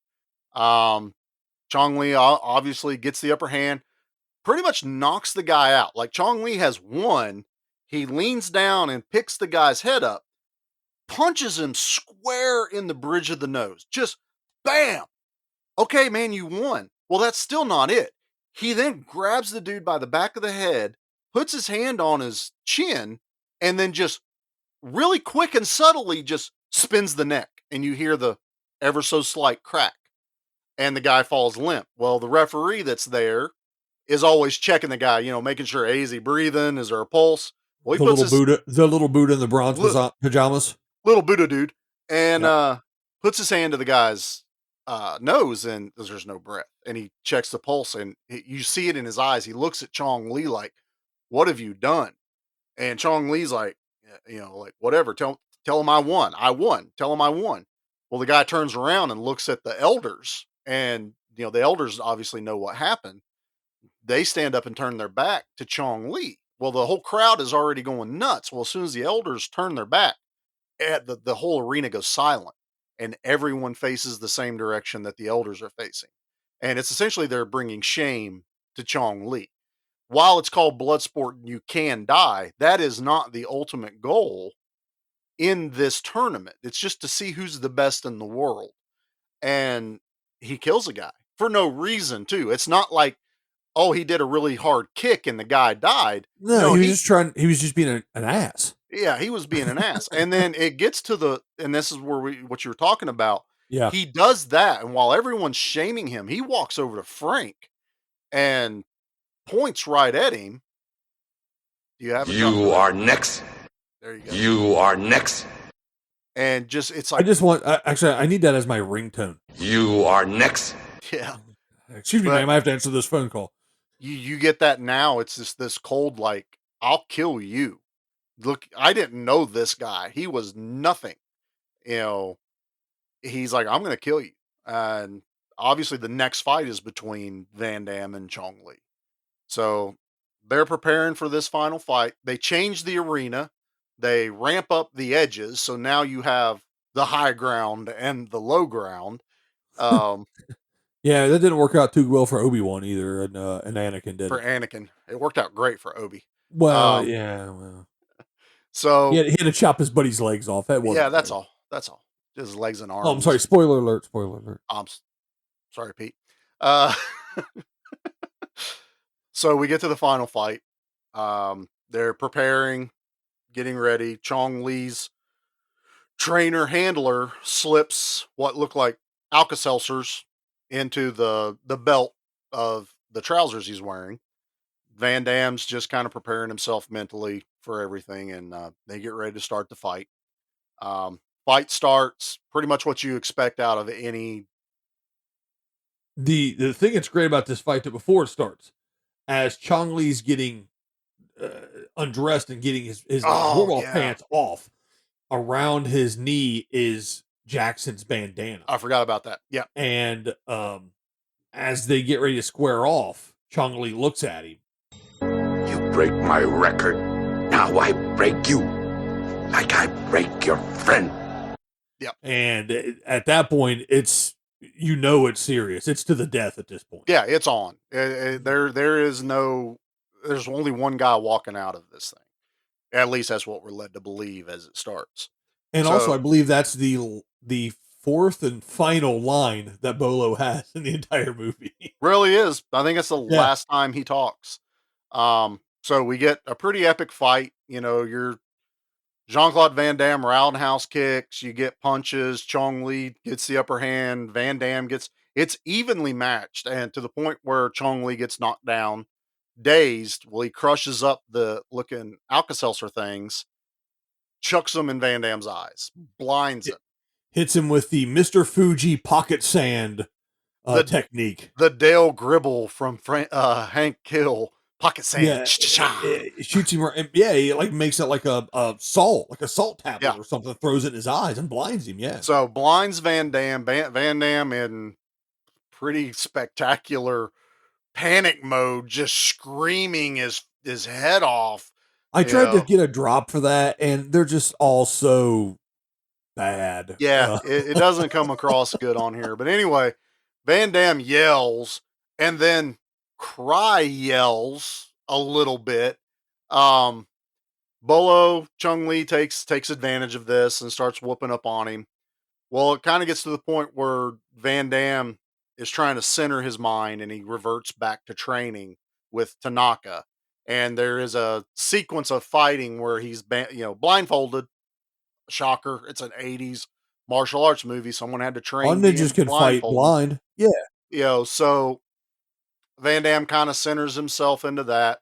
Um, Chong Li obviously gets the upper hand, pretty much knocks the guy out. Like Chong Li has won. He leans down and picks the guy's head up, punches him square in the bridge of the nose. Just bam. Okay, man, you won. Well, that's still not it. He then grabs the dude by the back of the head, puts his hand on his chin, and then just really quick and subtly just spins the neck. And you hear the ever so slight crack. And the guy falls limp. Well, the referee that's there is always checking the guy, making sure, hey, is he breathing? Is there a pulse? Well, he The puts little his Buddha in the bronze pajamas. little Buddha dude and Yep. puts his hand to the guy's nose, and there's no breath. And he checks the pulse, and you see it in his eyes. He looks at Chong Li like, "What have you done?" And Chong Li's like, like whatever. Tell him I won. I won. Tell him I won. Well, the guy turns around and looks at the elders, and the elders obviously know what happened. They stand up and turn their back to Chong Li. Well, the whole crowd is already going nuts. Well, as soon as the elders turn their back, the whole arena goes silent, and everyone faces the same direction that the elders are facing. And it's essentially they're bringing shame to Chong Li. While it's called Bloodsport and you can die, that is not the ultimate goal in this tournament. It's just to see who's the best in the world. And he kills a guy for no reason, too. It's not like, oh, he did a really hard kick and the guy died. No, No, he was just being an ass. yeah, he was being an ass. And then it gets to and this is what you were talking about. Yeah. He does that. And while everyone's shaming him, he walks over to Frank and points right at him. Do you have it? You are next. There you go. You are next. And just, it's I like, just want actually I need that as my ringtone. You are next. yeah, Excuse me, But- ma'am, I have to answer this phone call. you get that now. It's just this cold, like, I'll kill you. Look, I didn't know this guy. He was nothing. He's like, I'm going to kill you. And obviously, the next fight is between Van Dam and Chong Li. So they're preparing for this final fight. They change the arena, they ramp up the edges. So now you have the high ground and the low ground. Yeah, that didn't work out too well for Obi-Wan either, and Anakin did. For Anakin, it worked out great for Obi. Well, yeah, well. So He had to chop his buddy's legs off. That was that's all. That's all. Just his legs and arms. Oh, I'm sorry. Spoiler alert. Spoiler alert. Sorry, Pete. Uh, so we get to the final fight. They're preparing, getting ready. Chong Li's trainer handler slips what looked like Alka-Seltzers into the belt of the trousers he's wearing. Van Dam's just kind of preparing himself mentally, for everything, and they get ready to start the fight. Fight starts pretty much what you expect out of any. The thing that's great about this fight that before it starts, as Chong Li's getting uh, undressed and getting his Oh warm off yeah, pants off, around his knee is Jackson's bandana, I forgot about that. Yeah, and as they get ready to square off, Chong Li looks at him. You break my record. Now I break you. Like I break your friend. And at that point, it's it's serious. It's to the death at this point. yeah, it's on. There's only one guy walking out of this thing. At least that's what we're led to believe as it starts. And also, I So believe that's the fourth and final line that Bolo has in the entire movie. really is. I think it's the Yeah. last time he talks. So we get a pretty epic fight. Your Jean-Claude Van Damme roundhouse kicks, you get punches, Chong Li gets the upper hand, Van Damme it's evenly matched, and to the point where Chong Li gets knocked down, dazed. Well, he crushes up the looking Alka-Seltzer things, chucks them in Van Damme's eyes, blinds him. Hits him with the Mr. Fuji pocket sand The technique. the Dale Gribble from Hank Hill pocket sand. Yeah, it shoots him. Yeah, he like makes it like a salt tablet Yeah. or something. Throws it in his eyes and blinds him. Yeah, So blinds Van Damme. Van Damme in pretty spectacular panic mode, just screaming his head off. I You tried to know, get a drop for that, and they're just all so bad. yeah, it doesn't come across good on here. But anyway, Van Damme yells and then Cry yells a little bit. Um, Bolo Chung Li takes advantage of this and starts whooping up on him. Well, it kind of gets to the point where Van Damme is trying to center his mind and he reverts back to training with Tanaka. And there is a sequence of fighting where he's blindfolded. Shocker, it's an 80s martial arts movie. Someone had to All train ninjas being can fight blindfolded. blind. Yeah, So Van Damme kind of centers himself into that,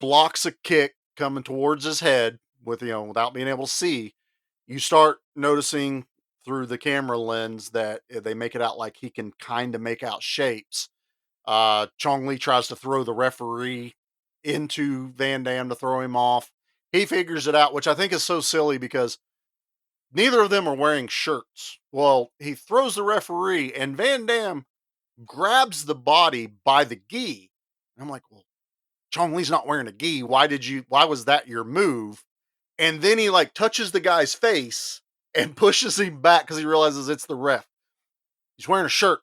blocks a kick coming towards his head without being able to see. You start noticing through the camera lens that they make it out like he can kind of make out shapes. Chong Li tries to throw the referee into Van Damme to throw him off. He figures it out, which I think is so silly because neither of them are wearing shirts. Well, he throws the referee and Van Damme grabs the body by the gi. And I'm like, well, Chong Li's not wearing a gi. Why was that your move? And then he like touches the guy's face and pushes him back because he realizes it's the ref. He's wearing a shirt.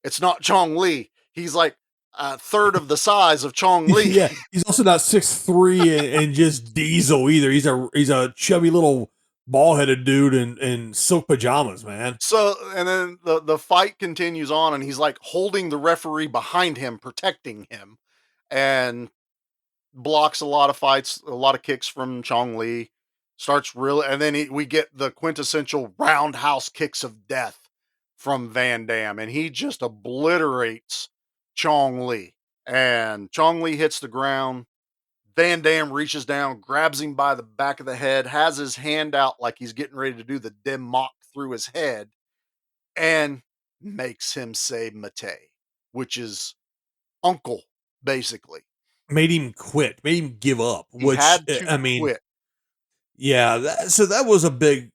It's not Chong Li. He's like a third of the size of Chong Li. yeah. He's also not 6'3" and just diesel either. He's a chubby little ball headed dude in silk pajamas, man. So, and then the fight continues on, and he's like holding the referee behind him, protecting him, and blocks a lot of fights, a lot of kicks from Chong Li. Starts really, and then we get the quintessential roundhouse kicks of death from Van Damme, and he just obliterates Chong Li. And Chong Li hits the ground. Van Damme reaches down, grabs him by the back of the head, has his hand out like he's getting ready to do the dim mock through his head, and makes him say Mate, which is uncle, basically. Made him quit. Made him give up. He Which had to I mean, quit. yeah. So that was a big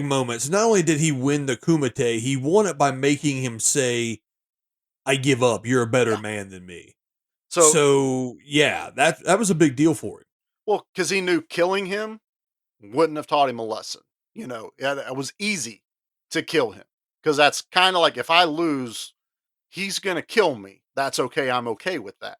moment. So not only did he win the Kumite, he won it by making him say, "I give up. You're a better Yeah. man than me." So, So yeah, that was a big deal for him. well, because he knew killing him wouldn't have taught him a lesson. It was easy to kill him because that's kind of like if I lose, he's going to kill me. That's okay. I'm okay with that.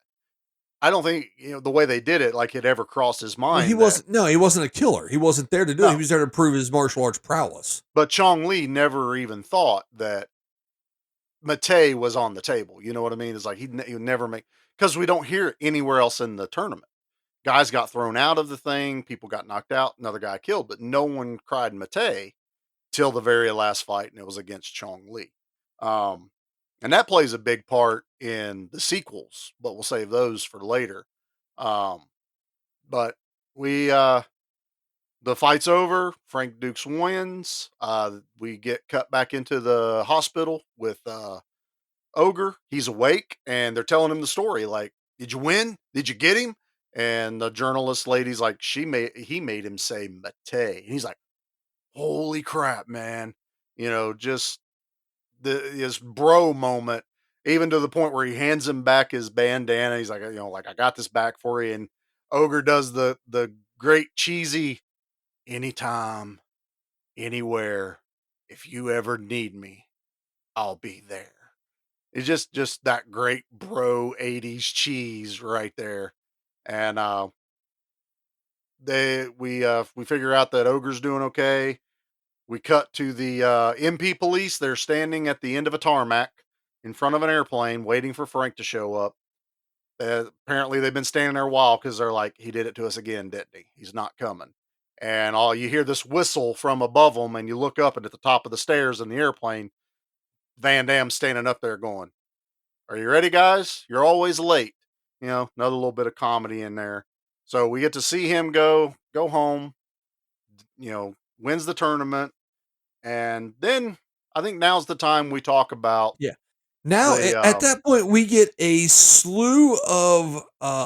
I don't think, the way they did it, like it ever crossed his Well, mind. he wasn't a killer. He wasn't there to do it. He No. was there to prove his martial arts prowess. But Chong Li never even thought that Mate was on the table. You know what I mean? It's like he would never make, because we don't hear it anywhere else in the tournament. Guys got thrown out of the thing, people got knocked out, another guy killed, but no one cried Mate till the very last fight, and it was against Chong Li. Um, and that plays a big part in the sequels, but we'll save those for later. Um, but we the fight's over. Frank Dukes wins. We get cut back into the hospital with Ogre. He's awake, and they're telling him the story. Like, did you win? Did you get him? And the journalist lady's like, he made him say Mate. And he's like, holy crap, man! Just his bro moment, even to the point where he hands him back his bandana. He's like, like, I got this back for you. And Ogre does the great cheesy, anytime, anywhere, if you ever need me, I'll be there. It's just that great bro 80s cheese right there. And we figure out that Ogre's doing okay. We cut to the MP police. They're standing at the end of a tarmac in front of an airplane waiting for Frank to show up. Apparently they've been standing there a while because they're like, he did it to us again, didn't he? He's not coming. And all you hear this whistle from above them, and you look up, and at the top of the stairs in the airplane, Van Damme's standing up there going, "Are you ready, guys? You're always late." Another little bit of comedy in there. So we get to see him go home, wins the tournament. And then I think now's the time we talk about Yeah. Now, the at that point, we get a slew of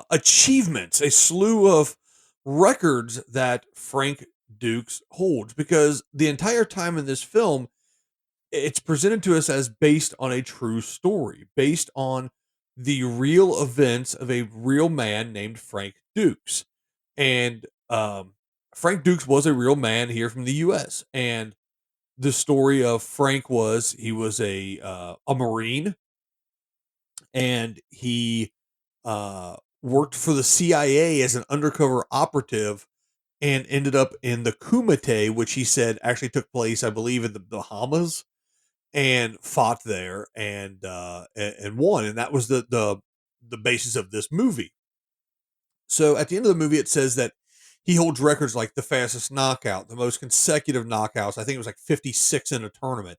achievements, a slew of records that Frank Dukes holds, because the entire time in this film, it's presented to us as based on a true story, based on the real events of a real man named Frank Dukes. And Frank Dukes was a real man here from the U.S. And the story of Frank was he was a Marine, and he worked for the CIA as an undercover operative, and ended up in the Kumite, which he said actually took place, I believe, in the Bahamas, and fought there and won, and that was the basis of this movie. So at the end of the movie, it says that he holds records like the fastest knockout, the most consecutive knockouts. I think it was like 56 in a tournament.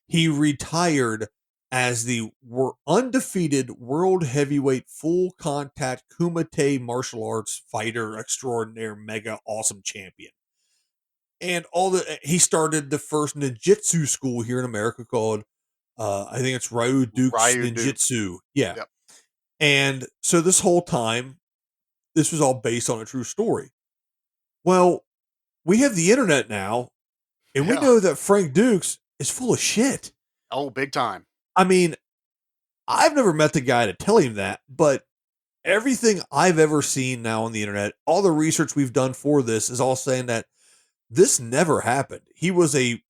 He retired as the undefeated world heavyweight full contact Kumite martial arts fighter extraordinaire mega awesome champion. And he started the first ninjutsu school here in America called I think it's Ryu Duke's Ryu Duke. Ninjutsu. Yeah. Yep. And so this whole time, this was all based on a true story. Well, we have the internet now, and we Yeah. know that Frank Dukes is full of shit. Oh, big time. I mean, I've never met the guy to tell him that, but everything I've ever seen now on the internet, all the research we've done for this is all saying that this never happened. He was a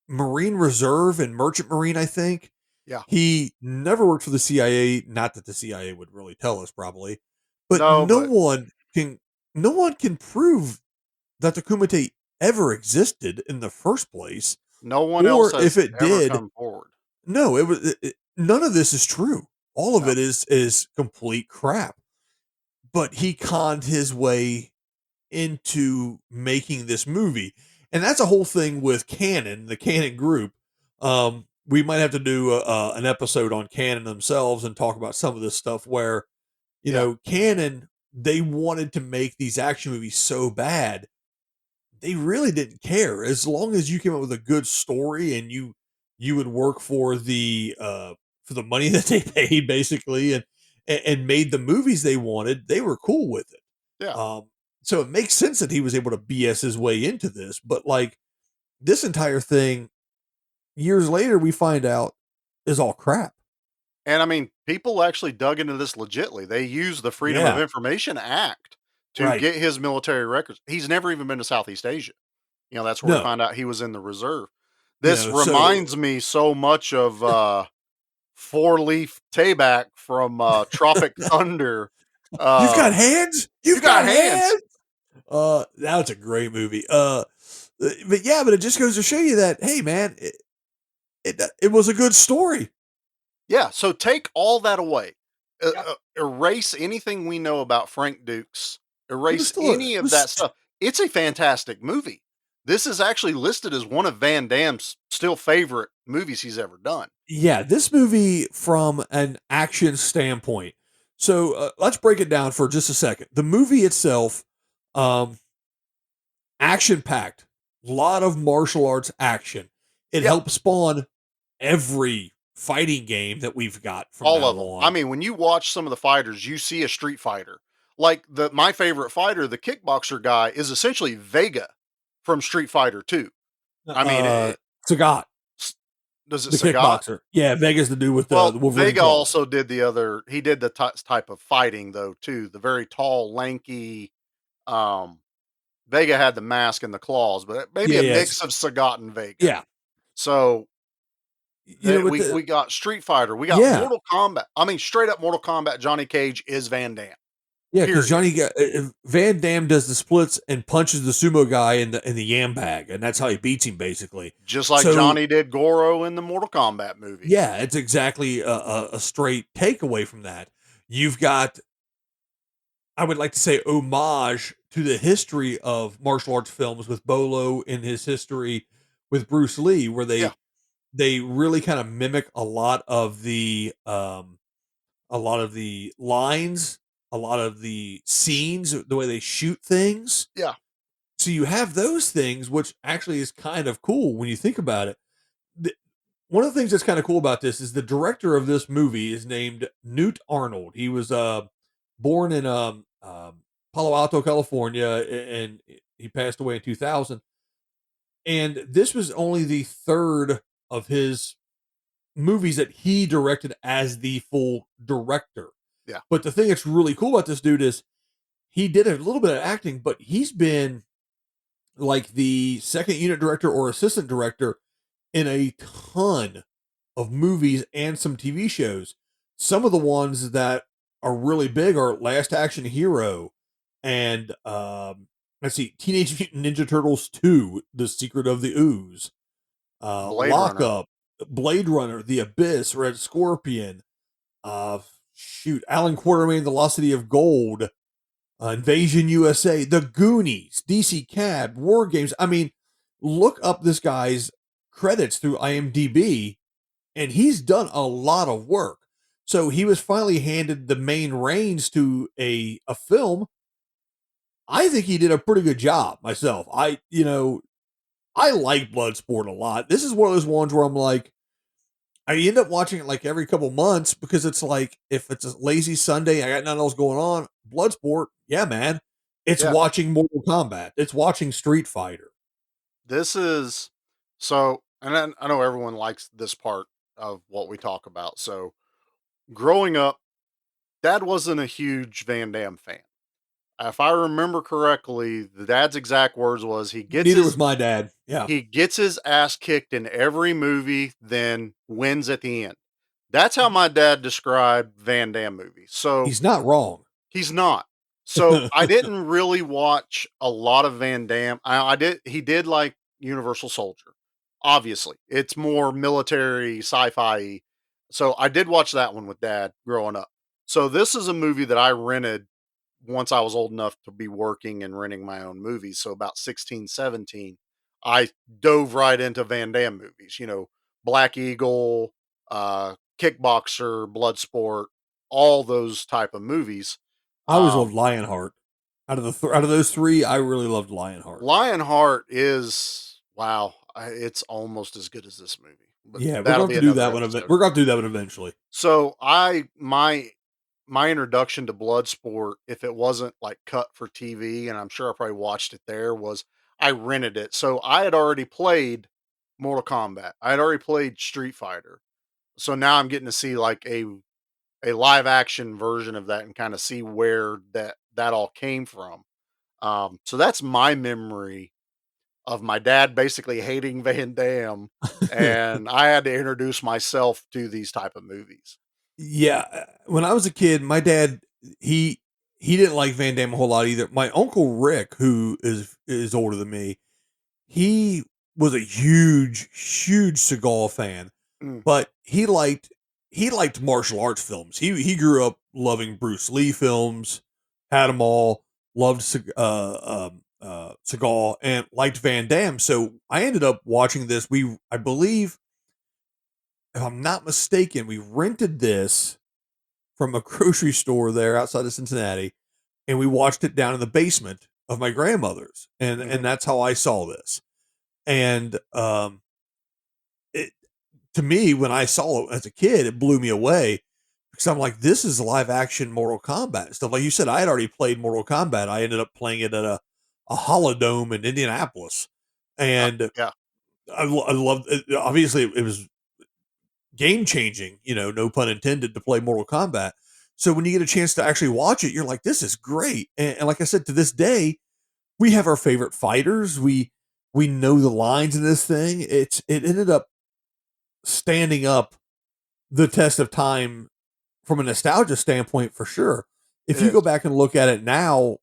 Marine Reserve and Merchant Marine, I think. Yeah. He never worked for the CIA. Not that the CIA would really tell us, probably, but No, no but one can prove that the Kumite ever existed in the first place. no one Or else has if it ever did, come forward. no, none of this is true. All of No. it is complete crap. But he conned his way into making this movie, and that's a whole thing with Canon, the Canon Group. We might have to do an episode on Canon themselves and talk about some of this stuff where, Canon, they wanted to make these action movies so bad, they really didn't care as long as you came up with a good story and you would work for the money that they paid basically, and made the movies they wanted. They were cool with it. Yeah. So it makes sense that he was able to BS his way into this, but like this entire thing, years later, we find out is all crap. And I mean, people actually dug into this legitly. They used the Freedom of Yeah. Information Act to Right. get his military records. He's never even been to Southeast Asia. That's where we No. find out he was in the reserve. This So reminds me so much of Four Leaf Tayback from Tropic Thunder. you've got hands. You've got got hands. hands. That's a great movie. But it just goes to show you that, hey, man, it was a good story. Yeah, so take all that away. Yep. Erase anything we know about Frank Dukes. It was Erase still any it of was that stuff. It's a fantastic movie. This is actually listed as one of Van Damme's still favorite movies he's ever done. Yeah, this movie from an action standpoint. So let's break it down for just a second. The movie itself, Um, action packed, lot of martial arts action. It Yeah, helped spawn every fighting game that we've got from all now of them. I on. mean, when you watch some of the fighters, you see a Street Fighter. Like my favorite fighter, the kickboxer guy, is essentially Vega from Street Fighter 2. I mean, Sagat, s- does it the Sagat? kickboxer. Yeah, Vegas the dude with Well, the Wolverine Vega claws. also did the other. He did the type of fighting though too. The very tall, lanky. Um, Vega had the mask and the claws, but maybe Yeah, a yes. mix of Sagat and Vega. Yeah. So You know what we got Street Fighter, we got yeah. Mortal Kombat. I mean, straight up Mortal Kombat. Johnny Cage is Van Damme. Yeah, because Period. Van Damme does the splits and punches the sumo guy in the yam bag, and that's how he beats him basically. Just like So Johnny did Goro in the Mortal Kombat movie. yeah, it's exactly a straight takeaway from that. You've got, I would like to say, homage to the history of martial arts films with Bolo in his history with Bruce Lee, where Yeah, they really kind of mimic a lot of the lines, a lot of the scenes, the way they shoot things. yeah. So you have those things, which actually is kind of cool when you think about it. The, one of the things that's kind of cool about this is the director of this movie is named Newt Arnold. He was born in Palo Alto, California, and he passed away in 2000. And this was only the third of his movies that he directed as the full director. Yeah. But the thing that's really cool about this dude is he did a little bit of acting, but he's been like the second unit director or assistant director in a ton of movies and some TV shows. Some of the ones that are really big are Last Action Hero and let's see, Teenage Mutant Ninja Turtles 2, The Secret of the Ooze, Blade Runner. Lockup, Blade Runner, The Abyss, Red Scorpion, uh Alan Quartermain, The Lost City of Gold, Invasion USA, The Goonies, DC Cab, War Games. I mean, look up this guy's credits through IMDb, and he's done a lot of work. So he was finally handed the main reins to a film. I think he did a pretty good job myself. I like Bloodsport a lot. This is one of those ones where I'm like, I end up watching it like every couple months because it's like if it's a lazy Sunday, I got nothing else going on. Bloodsport, yeah, man. It's Yeah. watching Mortal Kombat. It's watching Street Fighter. This is so, and I know everyone likes this part of what we talk about. So, growing up, Dad wasn't a huge Van Damme fan. If I remember correctly, the dad's exact words was Neither was my dad. Yeah, he gets his ass kicked in every movie, then wins at the end. That's how my dad described Van Damme movies. So he's not wrong. he's not. So I didn't really watch a lot of Van Damme. I did. He did like Universal Soldier. Obviously, it's more military sci-fi. So I did watch that one with Dad growing up. So this is a movie that I rented once I was old enough to be working and renting my own movies. So about 16, 17, I dove right into Van Damme movies. Black Eagle, Kickboxer, Bloodsport, all those type of movies. I always loved Lionheart. Out of those three, I really loved Lionheart. Lionheart is wow. It's almost as good as this movie, but Yeah, we're that'll going be to do another that one. episode. We're going to do that one eventually. So my introduction to Bloodsport, if it wasn't like cut for TV, and I'm sure I probably watched it there, was I rented it. So I had already played Mortal Kombat. I had already played Street Fighter. So now I'm getting to see like a live action version of that and kind of see where that all came from. So that's my memory of my dad basically hating Van Damme, and I had to introduce myself to these type of movies. Yeah, when I was a kid, my dad he he didn't like Van Damme a whole lot either. My uncle Rick, who is older than me, he was a huge Seagal fan, Mm, but he liked martial arts films. He grew up loving Bruce Lee films, had them all, loved Seagal, and liked Van Damme. So I ended up watching this. I believe, if I'm not mistaken, we rented this from a grocery store there outside of Cincinnati, and we watched it down in the basement of my grandmother's, and that's how I saw this. And it to me, when I saw it as a kid, it blew me away because I'm like, this is live action Mortal Kombat stuff. Like you said, I had already played Mortal Kombat. I ended up playing it at a holodome in Indianapolis, and Yeah. I loved it. Obviously, it was game changing, no pun intended, to play Mortal Kombat. So when you get a chance to actually watch it, you're like, this is great. And like I said, to this day, we have our favorite fighters. We know the lines in this thing. It ended up standing up the test of time from a nostalgia standpoint for sure. If It you go is. back and look at it now,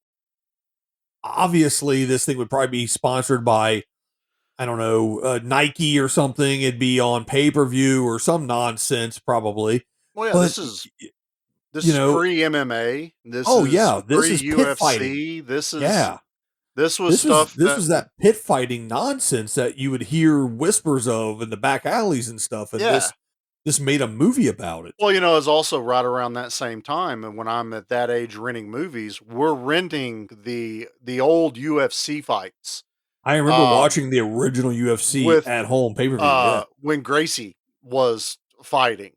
obviously this thing would probably be sponsored by, I don't know, Nike or something. It'd be on pay-per-view or some nonsense probably. Well, yeah, But this you is know, pre MMA. This oh is yeah, this pre is pit fighting. UFC. Yeah. This was stuff This that was that pit fighting nonsense that you would hear whispers of in the back alleys and stuff. And yeah. this made a movie about it. Well, it's also right around that same time, and when I'm at that age renting movies, we're renting the old UFC fights. I remember Um, watching the original UFC with at home pay-per-view. Yeah. when Gracie was fighting,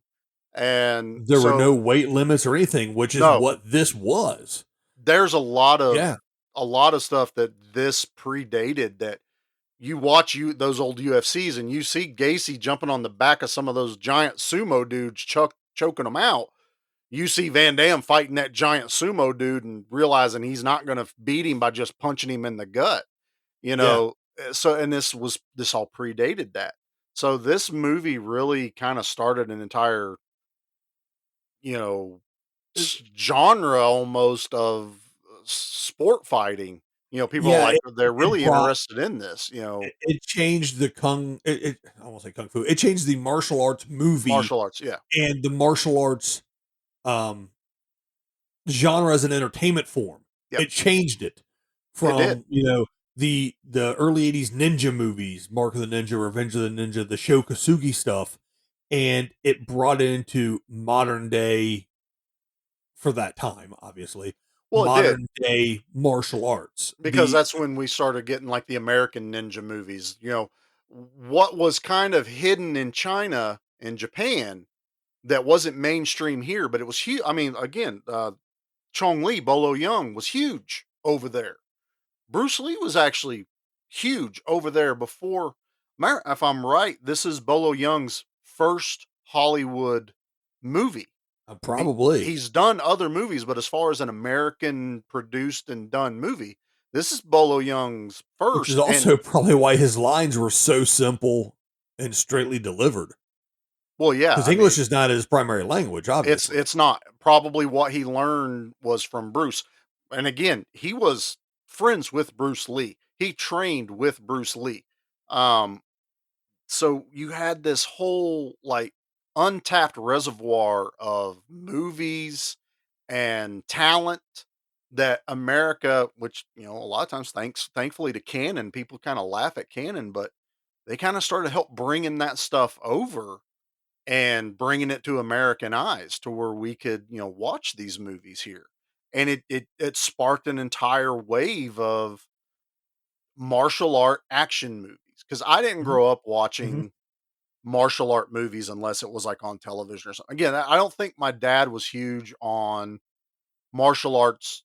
and There were so no weight limits or anything, which is no, what this was. there's Yeah. a lot of stuff that this predated that you watch those old UFCs and you see Gacy jumping on the back of some of those giant sumo dudes, choking them out. You see Van Dam fighting that giant sumo dude and realizing he's not going to beat him by just punching him in the gut, you Yeah. know. So, and this all predated that. So this movie really kind of started an entire, you know, genre almost of sport fighting. People are Yeah, like they're it really brought interested in this. it changed the I won't say kung fu. It changed the martial arts movie Martial arts. Yeah. and the martial arts um genre as an entertainment form. Yep. It changed it It did. from, the early 80s ninja movies, Mark of the Ninja, Revenge of the Ninja, the Sho Kosugi stuff, and it brought it into modern day for that time, obviously. Well, it did. Modern day martial arts. Because that's when we started getting like the American ninja movies. What was kind of hidden in China and Japan that wasn't mainstream here, but it was huge. I mean, again, Chong Li, Bolo Young was huge over there. Bruce Lee was actually huge over there before. If I'm right, this is Bolo Young's first Hollywood movie. Probably, He's done other movies, but as far as an American produced and done movie, this is Bolo Young's which is first. And also probably why his lines were so simple and straightly delivered. well, yeah, Because I English mean, is not his primary language, obviously. it's not probably what he learned was from Bruce. And again, he was friends with Bruce Lee. He trained with Bruce Lee. Um, so you had this whole like untapped reservoir of movies and talent that America, which a lot of times thankfully to Canon, people kind of laugh at Canon, but they kind of started to help bringing that stuff over and bringing it to American eyes to where we could watch these movies here, and it sparked an entire wave of martial art action movies because I didn't Mhm, grow up mhm. watching martial art movies unless it was like on television or something. Again, I don't think my dad was huge on martial arts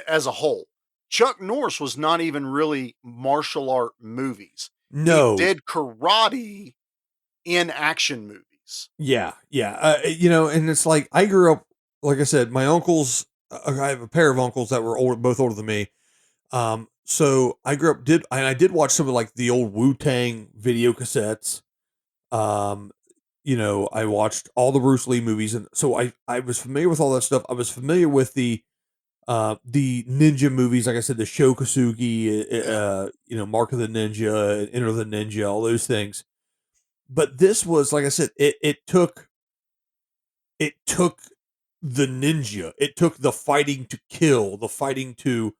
as a whole. Chuck Norris was not even really martial art movies. He No. did karate in action movies. Yeah, yeah. And it's like I grew up, like I said, my uncles, I have a pair of uncles that were both older than me. So I grew up, I did watch some of like the old Wu Tang video cassettes. Um, I watched all the Bruce Lee movies. And so I was familiar with all that stuff. I was familiar with the ninja movies, like I said, the Sho Kosugi, Yeah. Mark of the Ninja, Enter the Ninja, all those things. But this was, like I said, it took the ninja, it took the fighting to kill, the fighting to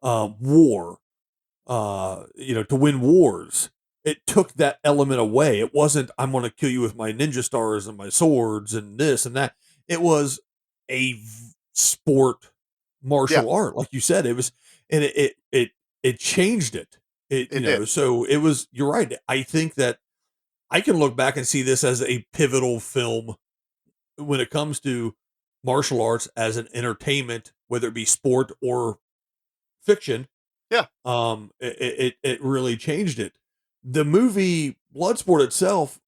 war, to win wars. It took that element away. It wasn't, I'm going to kill you with my ninja stars and my swords and this and that. It was a sport Yeah. martial art, like you said. and it changed it. It did. So it was. You're right. I think that I can look back and see this as a pivotal film when it comes to martial arts as an entertainment, whether it be sport or fiction. Yeah. It really changed it. The movie Bloodsport itself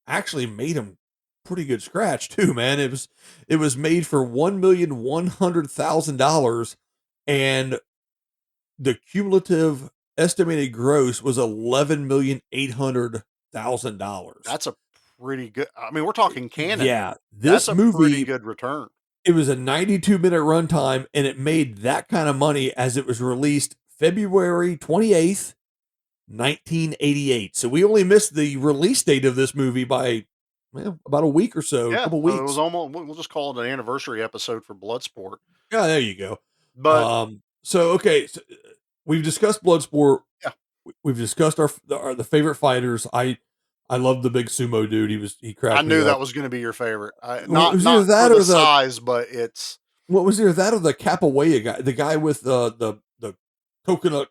actually made him pretty good scratch too, man. It was made for $1,100,000, and the cumulative estimated gross was $11,800,000. That's a pretty good. I mean, we're talking canon. Yeah, That's this a pretty movie, good return. it was a 92-minute runtime, and it made that kind of money as it was released February 28th, 1988. So we only missed the release date of this movie by about a week or so, a Yeah, couple so it was weeks. almost. We'll just call it an anniversary episode for Bloodsport. Yeah, there you go. But So okay, so we've discussed Bloodsport. yeah, We've discussed the favorite fighters. I love the big sumo dude. He I cracked me knew that up. was going to be your favorite. Well, it Not was either not for that the or the size, but it's what was either that or the capoeira guy, the guy with the coconut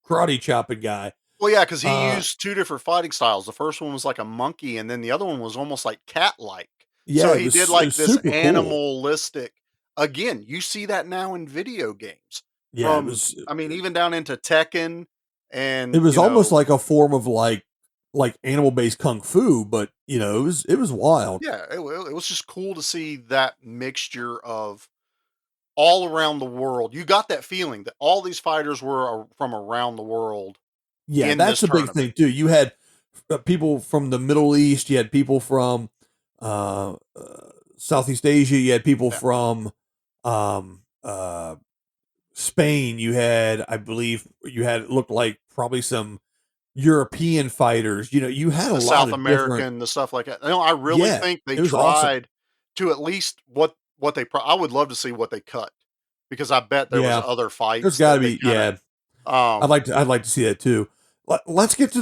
karate chopping guy. well, yeah, because he Uh, used two different fighting styles. The first one was like a monkey, and then the other one was almost like cat-like. yeah, So he did it like was this super cool. animalistic. Again, you see that now in video games. Yeah, I mean, even down into Tekken, it and was almost like a form of like animal based kung fu, but it was wild. yeah, it was just cool to see that mixture of all around the world. You got that feeling that all these fighters were from around the world Yeah, in that's this the big tournament. thing too. You had people from the Middle East, you had people from uh, uh, Southeast Asia, you had people Yeah, from um, uh, Spain. You had, I believe, you had it looked like probably some European fighters. You had a the lot South of different. American, the stuff like that. No, I really Yeah, think they it was awesome. tried to at least what they. I would love to see what they cut because I bet there was Yeah, other there's fights got that to they be. kind of. Yeah, Um, I'd like to see that too. Let's get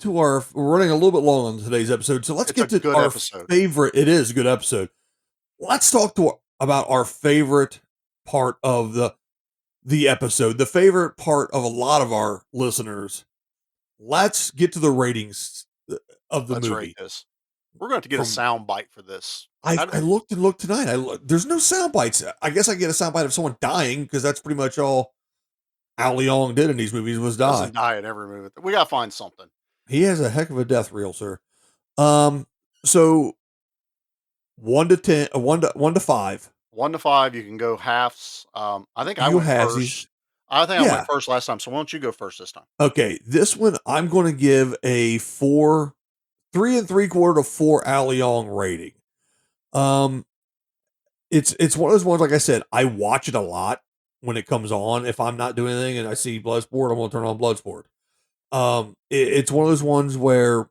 to our. We're running a little bit long on today's episode, so let's it's a get to good our episode. favorite. It is a good episode. Let's talk about our favorite part of the episode, the favorite part of a lot of our listeners. Let's get to the ratings of the Let's rate movie. this. We're going to have to get a From sound bite for this. I looked and looked tonight. There's no sound bites. I guess I get a sound bite of someone dying because that's pretty much all Ao Leong did in these movies was die. Doesn't die in every movie. We got to find something. He has a heck of a death reel, sir. So 1 to 10, 1 to 5. 1 to 5, you can go halves. I think I You went have these, first. I think I went yeah. first last time. So why don't you go first this time? Okay, this one I'm going to give a 3 3/4 to 4 Ao Leong rating. Um, it's one of those ones. Like I said, I watch it a lot when it comes on. If I'm not doing anything and I see Bloodsport, I'm going to turn on Bloodsport. It's one of those ones where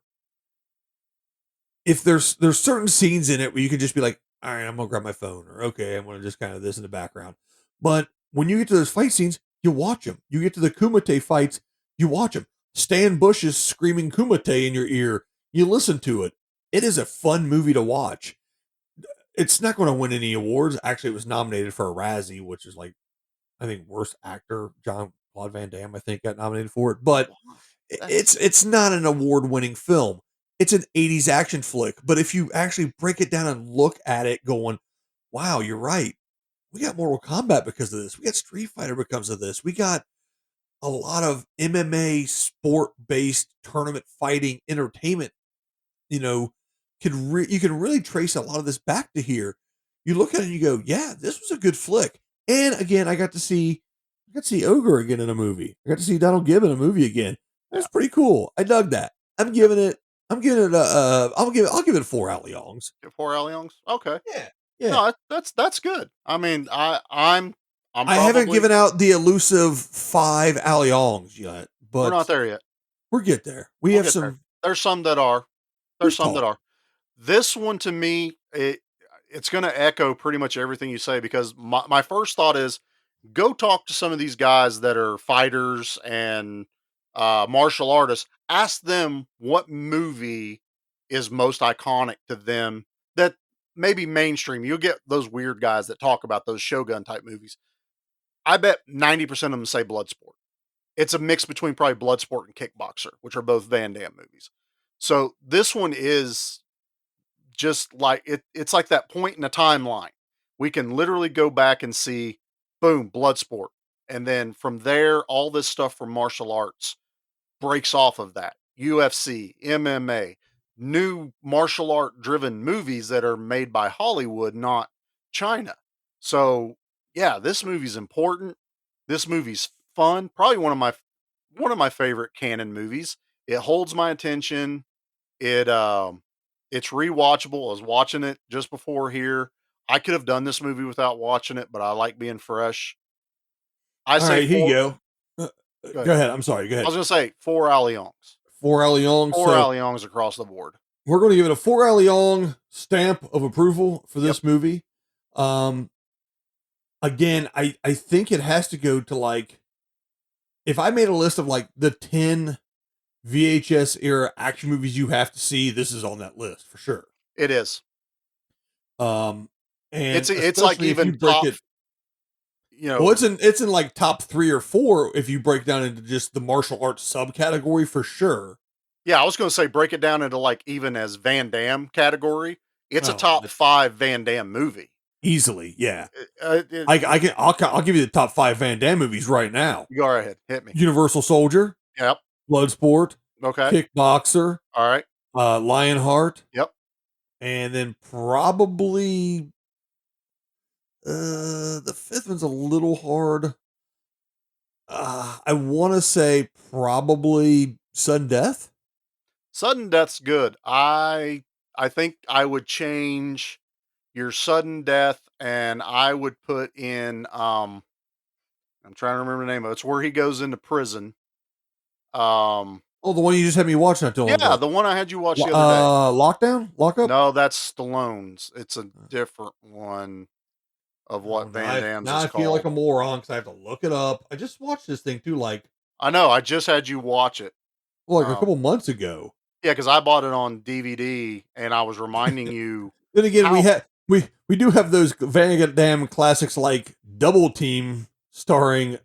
if there's certain scenes in it where you can just be like, all right, I'm gonna grab my phone, or okay, I'm gonna just kind of this in the background. But when you get to those fight scenes, you watch them. You get to the Kumite fights, you watch them. Stan Bush is screaming Kumite in your ear. You listen to it. It is a fun movie to watch. It's not going to win any awards. Actually, it was nominated for a Razzie, which is like I think worst actor. John Claude Van Damme, I think, got nominated for it. But That's it's not an award winning film. It's an 80s action flick. But if you actually break it down and look at it, going, wow, you're right. We got Mortal Kombat because of this. We got Street Fighter because of this. We got a lot of MMA sport based tournament fighting entertainment. You know, you can really trace a lot of this back to here. You look at it and you go, yeah, this was a good flick. And again, I got to see Ogre again in a movie. I got to see Donald Gibb in a movie again. That yeah. was pretty cool. I dug that. I'm giving it I'll give it 4 Alliangs. Get 4 Alliangs. Okay. Yeah. Yeah. No, that's good. I mean, I'm I haven't probably given out the elusive 5 Alliangs yet, we're not but there yet. we'll get there. We We'll have get there. some There's some that are. There's we've some that talked. are. This one to me, it's going to echo pretty much everything you say because my first thought is go talk to some of these guys that are fighters and martial artists. Ask them what movie is most iconic to them that maybe mainstream. You'll get those weird guys that talk about those Shogun type movies. I bet 90% of them say Bloodsport. It's a mix between probably Bloodsport and Kickboxer, which are both Van Damme movies. So this one is just like it's like that point in the timeline. We can literally go back and see, boom, Bloodsport. And then from there, all this stuff from martial arts breaks off of that. UFC, MMA, new martial art driven movies that are made by Hollywood, not China. So yeah, this movie's important. This movie's fun. Probably one of my favorite canon movies. It holds my attention. It it's rewatchable. I was watching it just before here. I could have done this movie without watching it, but I like being fresh. I All say right, here you 4. go. Go Go ahead. ahead. I'm sorry. Go I ahead. was gonna say 4 Allianz. 4 Alliong. 4 So Allianz across the board. we're going to give it a 4 Alliong stamp of approval for Yep. this movie. Um, again, I think it has to go to like, if I made a list of like the 10 VHS era action movies you have to see, this is on that list for sure. It is. Um, and It's like especially if you even break top, it, you well, know, it's in like top 3 or 4 if you break down into just the martial arts subcategory for sure. yeah, I was gonna say break it down into like even as Van Damme category. It's a Oh, top 5 Van Damme movie. easily, yeah. It I'll give you the top 5 Van Damme movies right now. Go right ahead, hit me. Universal Soldier, Yep. Bloodsport, Okay. Kickboxer, All right. Lionheart, Yep. and then probably the fifth one's a little hard. I want to say probably Sudden Death. Sudden Death's good. I think I would change your Sudden Death, and I would put in I'm trying to remember the name of it. It's where he goes into prison. Um Oh, the one you just had me watch not too long yeah, ago. the one I had you watch the other day. Lockdown, Lockup. No, that's Stallone's. It's a different one of what Van Damme's Now is I feel like a called. moron because I have to look it up. I just watched this thing too, like I know. I just had you watch it. a Um, couple months ago. yeah, because I bought it on DVD, and I was reminding you Then again, how we do have those Van Damme classics like Double Team starring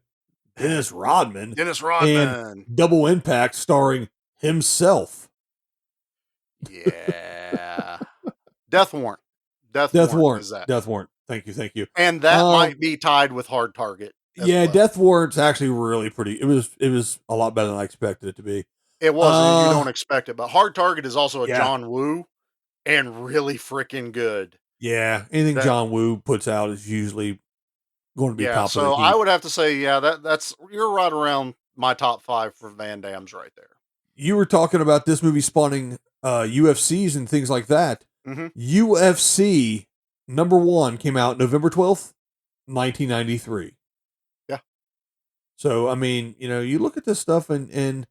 Dennis Rodman Dennis and Rodman. Double Impact starring himself. Yeah, Death Warrant. Death, Death Warrant Warrant. is that, Death Warrant. Thank you. Thank you. and that Um, might be tied with Hard Target. As yeah, well. Death Warrant's actually really pretty. It was a lot better than I expected it to be. It was. You Uh, don't expect it, but Hard Target is also a yeah. John Woo, and really freaking good. Yeah, anything That- John Woo puts out is usually going to be Yeah, popular. so I would have to say, yeah, that's you're right around my top 5 for Van Damme's right there. You were talking about this movie spawning UFCs and things like that. Mm-hmm. UFC #1 came out November 12th, 1993. Yeah. So, I mean, you look at this stuff and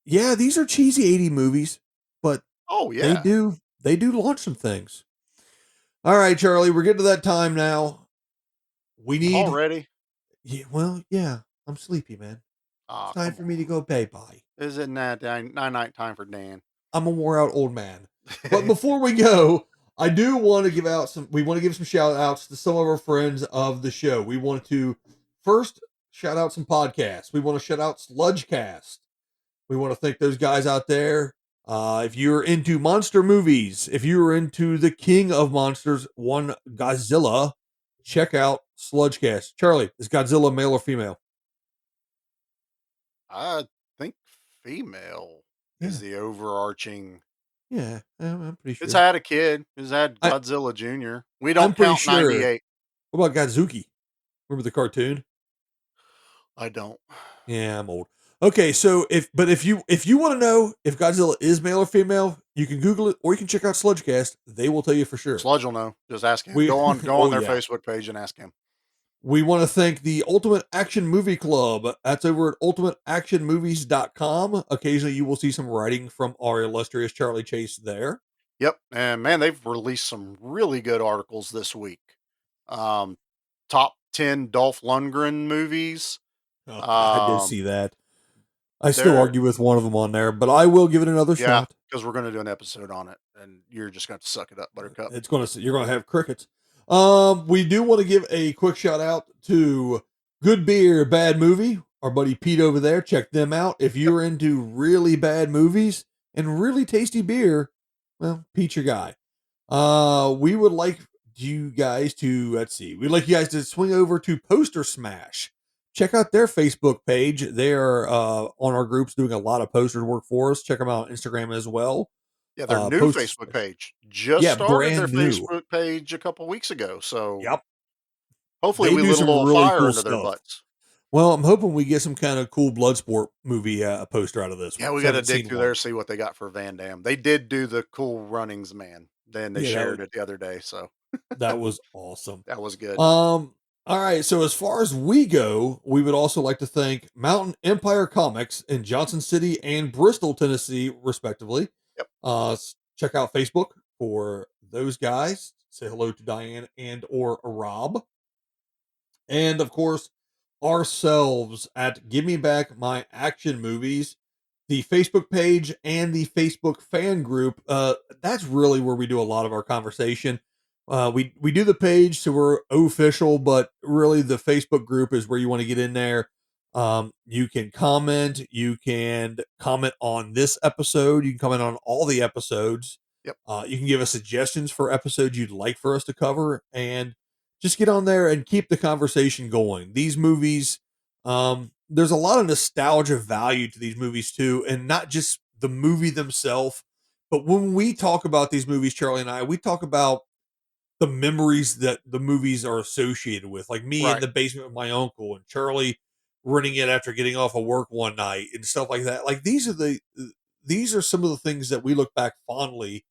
yeah, these are cheesy 80 movies, but Oh they yeah, do launch some things. All right, Charlie, we're getting to that time now. We need already. yeah, I'm sleepy, man. It's time for me to go bye-bye. Isn't that night time for Dan? I'm a wore out old man. But before we go, I do want to give some shout outs to some of our friends of the show. We want to first shout out some podcasts. We want to shout out Sludgecast. We want to thank those guys out there. If you're into monster movies, if you're into the king of monsters, one Godzilla, check out Sludgecast. Charlie, is Godzilla male or female? I think female is the overarching. Yeah, I'm pretty sure. It's had a kid. It's had I- Godzilla Jr. We don't I'm pretty count sure. 98. What about Godzuki? Remember the cartoon? I don't. Yeah, I'm old. Okay, so if you want to know if Godzilla is male or female, you can Google it or you can check out Sludgecast. They will tell you for sure. Sludge will know. Just ask him. We- Go on Oh, their yeah. Facebook page and ask him. We want to thank the Ultimate Action Movie Club. That's over at ultimateactionmovies.com. Occasionally you will see some writing from our illustrious Charlie Chase there. Yep. And man, they've released some really good articles this week. Top 10 Dolph Lundgren movies. Oh, I did Um, see that. I still they're- argue with one of them on there, but I will give it another Yeah, shot. because we're going to do an episode on it, and you're just going to suck it up, Buttercup. You're gonna have crickets. We do want to give a quick shout out to Good Beer, Bad Movie. Our buddy Pete over there. Check them out. If you're into really bad movies and really tasty beer, well, Pete's your guy. We would like you guys to, let's see, we'd like you guys to swing over to Poster Smash. Check out their Facebook page. They are on our groups doing a lot of posters work for us. Check them out on Instagram as well. Yeah, their new Poster Facebook Smash. page just started their brand new. Facebook page a couple weeks ago. So Yep. hopefully They we do lit a some little really fire cool under their stuff. butts. Well, I'm hoping we get some kind of cool Bloodsport movie poster out of this. Yeah, one. we So I got to haven't dig seen through one. there, see what they got for Van Damme. They did do the cool runnings, man. Then they Yeah, shared it the other day. So That was awesome. that was good. All right. So as far as we go, we would also like to thank Mountain Empire Comics in Johnson City and Bristol, Tennessee, respectively. Yep. Check out Facebook for those guys. Say hello to Diane and or Rob. And of course, ourselves at Give Me Back My Action Movies, the Facebook page and the Facebook fan group. That's really where we do a lot of our conversation. We do the page, so we're official, but really the Facebook group is where you want to get in there. You can comment. You can comment on this episode. You can comment on all the episodes. Yep. You can give us suggestions for episodes you'd like for us to cover, and just get on there and keep the conversation going. These movies, there's a lot of nostalgia value to these movies too, and not just the movie themselves, but when we talk about these movies, Charlie and I, we talk about the memories that the movies are associated with, like me in Right. the basement with my uncle and Charlie running it after getting off of work one night and stuff like that. Like these are some of the things that we look back fondly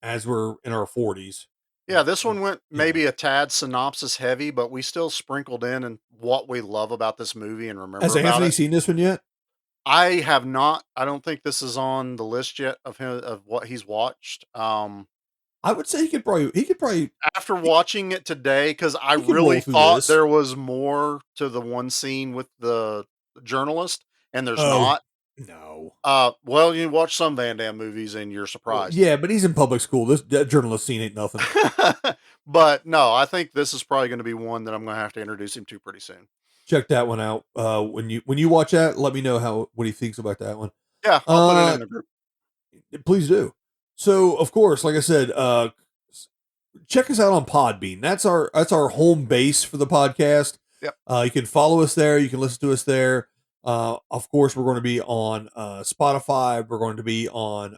as we're in our 40s. Yeah, this one went You know. maybe a tad synopsis heavy, but we still sprinkled in and what we love about this movie and remember Has about Anthony it. seen this one yet? I have not. I don't think this is on the list yet of him of what he's watched. I would say he could probably After watching it today, because I he could roll really through thought this. there was more to the one scene with the journalist, and there's Oh, not. no. Well, you watch some Van Damme movies and you're Well, surprised. yeah, but he's in public school. That journalist scene ain't nothing. But no, I think this is probably going to be one that I'm going to have to introduce him to pretty soon. Check that one out. When you watch that, let me know what he thinks about that one. Yeah, I'll put it in the group. Please do. So, of course, like I said, check us out on Podbean. That's our home base for the podcast. Yep. You can follow us there. You can listen to us there. Of course, we're going to be on Spotify. We're going to be on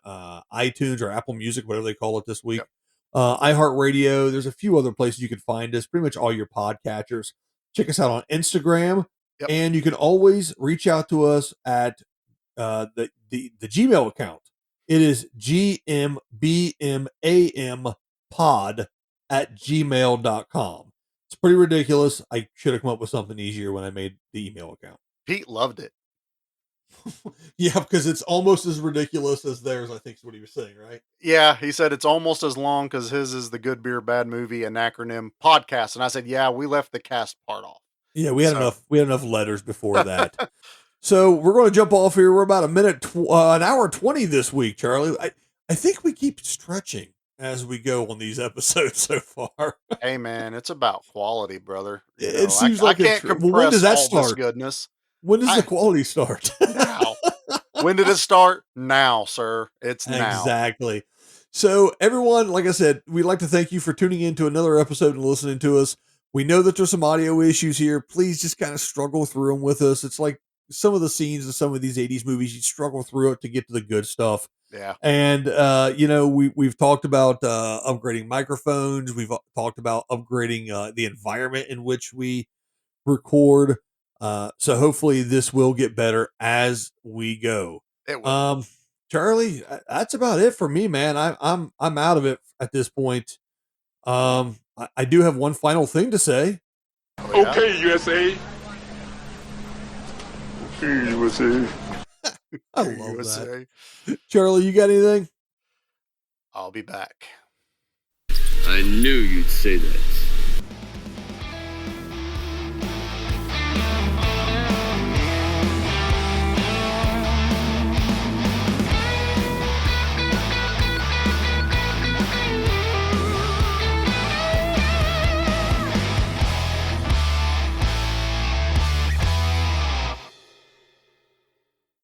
iTunes or Apple Music, whatever they call it this week. Yep. iHeartRadio. There's a few other places you can find us. Pretty much all your podcatchers. Check us out on Instagram, Yep. and you can always reach out to us at the Gmail account. It is gmbmampod@gmail.com. It's pretty ridiculous. I should have come up with something easier when I made the email account. Pete loved it. Yeah, because it's almost as ridiculous as theirs, I think is what he was saying, right? Yeah, he said it's almost as long because his is the Good Beer Bad Movie, an acronym podcast. And I said, yeah, we left the cast part off. Yeah, we had enough letters before that. So we're going to jump off here. We're about an hour 20 this week, Charlie. I think we keep stretching as we go on these episodes so far. Hey man, it's about quality, brother. It seems like I can't compress when does that all this start? goodness. When does the quality start? Now. When did it start? Now, sir. It's now. Exactly. So everyone, like I said, we'd like to thank you for tuning in to another episode and listening to us. We know that there's some audio issues here. Please just kind of struggle through them with us. It's like some of the scenes in some of these 80s movies, you struggle through it to get to the good stuff. Yeah. And, we've talked about upgrading microphones. We've talked about upgrading the environment in which we record. So hopefully this will get better as we go. It will. Charlie, that's about it for me, man. I'm out of it at this point. I do have one final thing to say. Oh, yeah? Okay, USA. Okay, USA. I love USA. that. Charlie, you got anything? I'll be back. I knew you'd say that.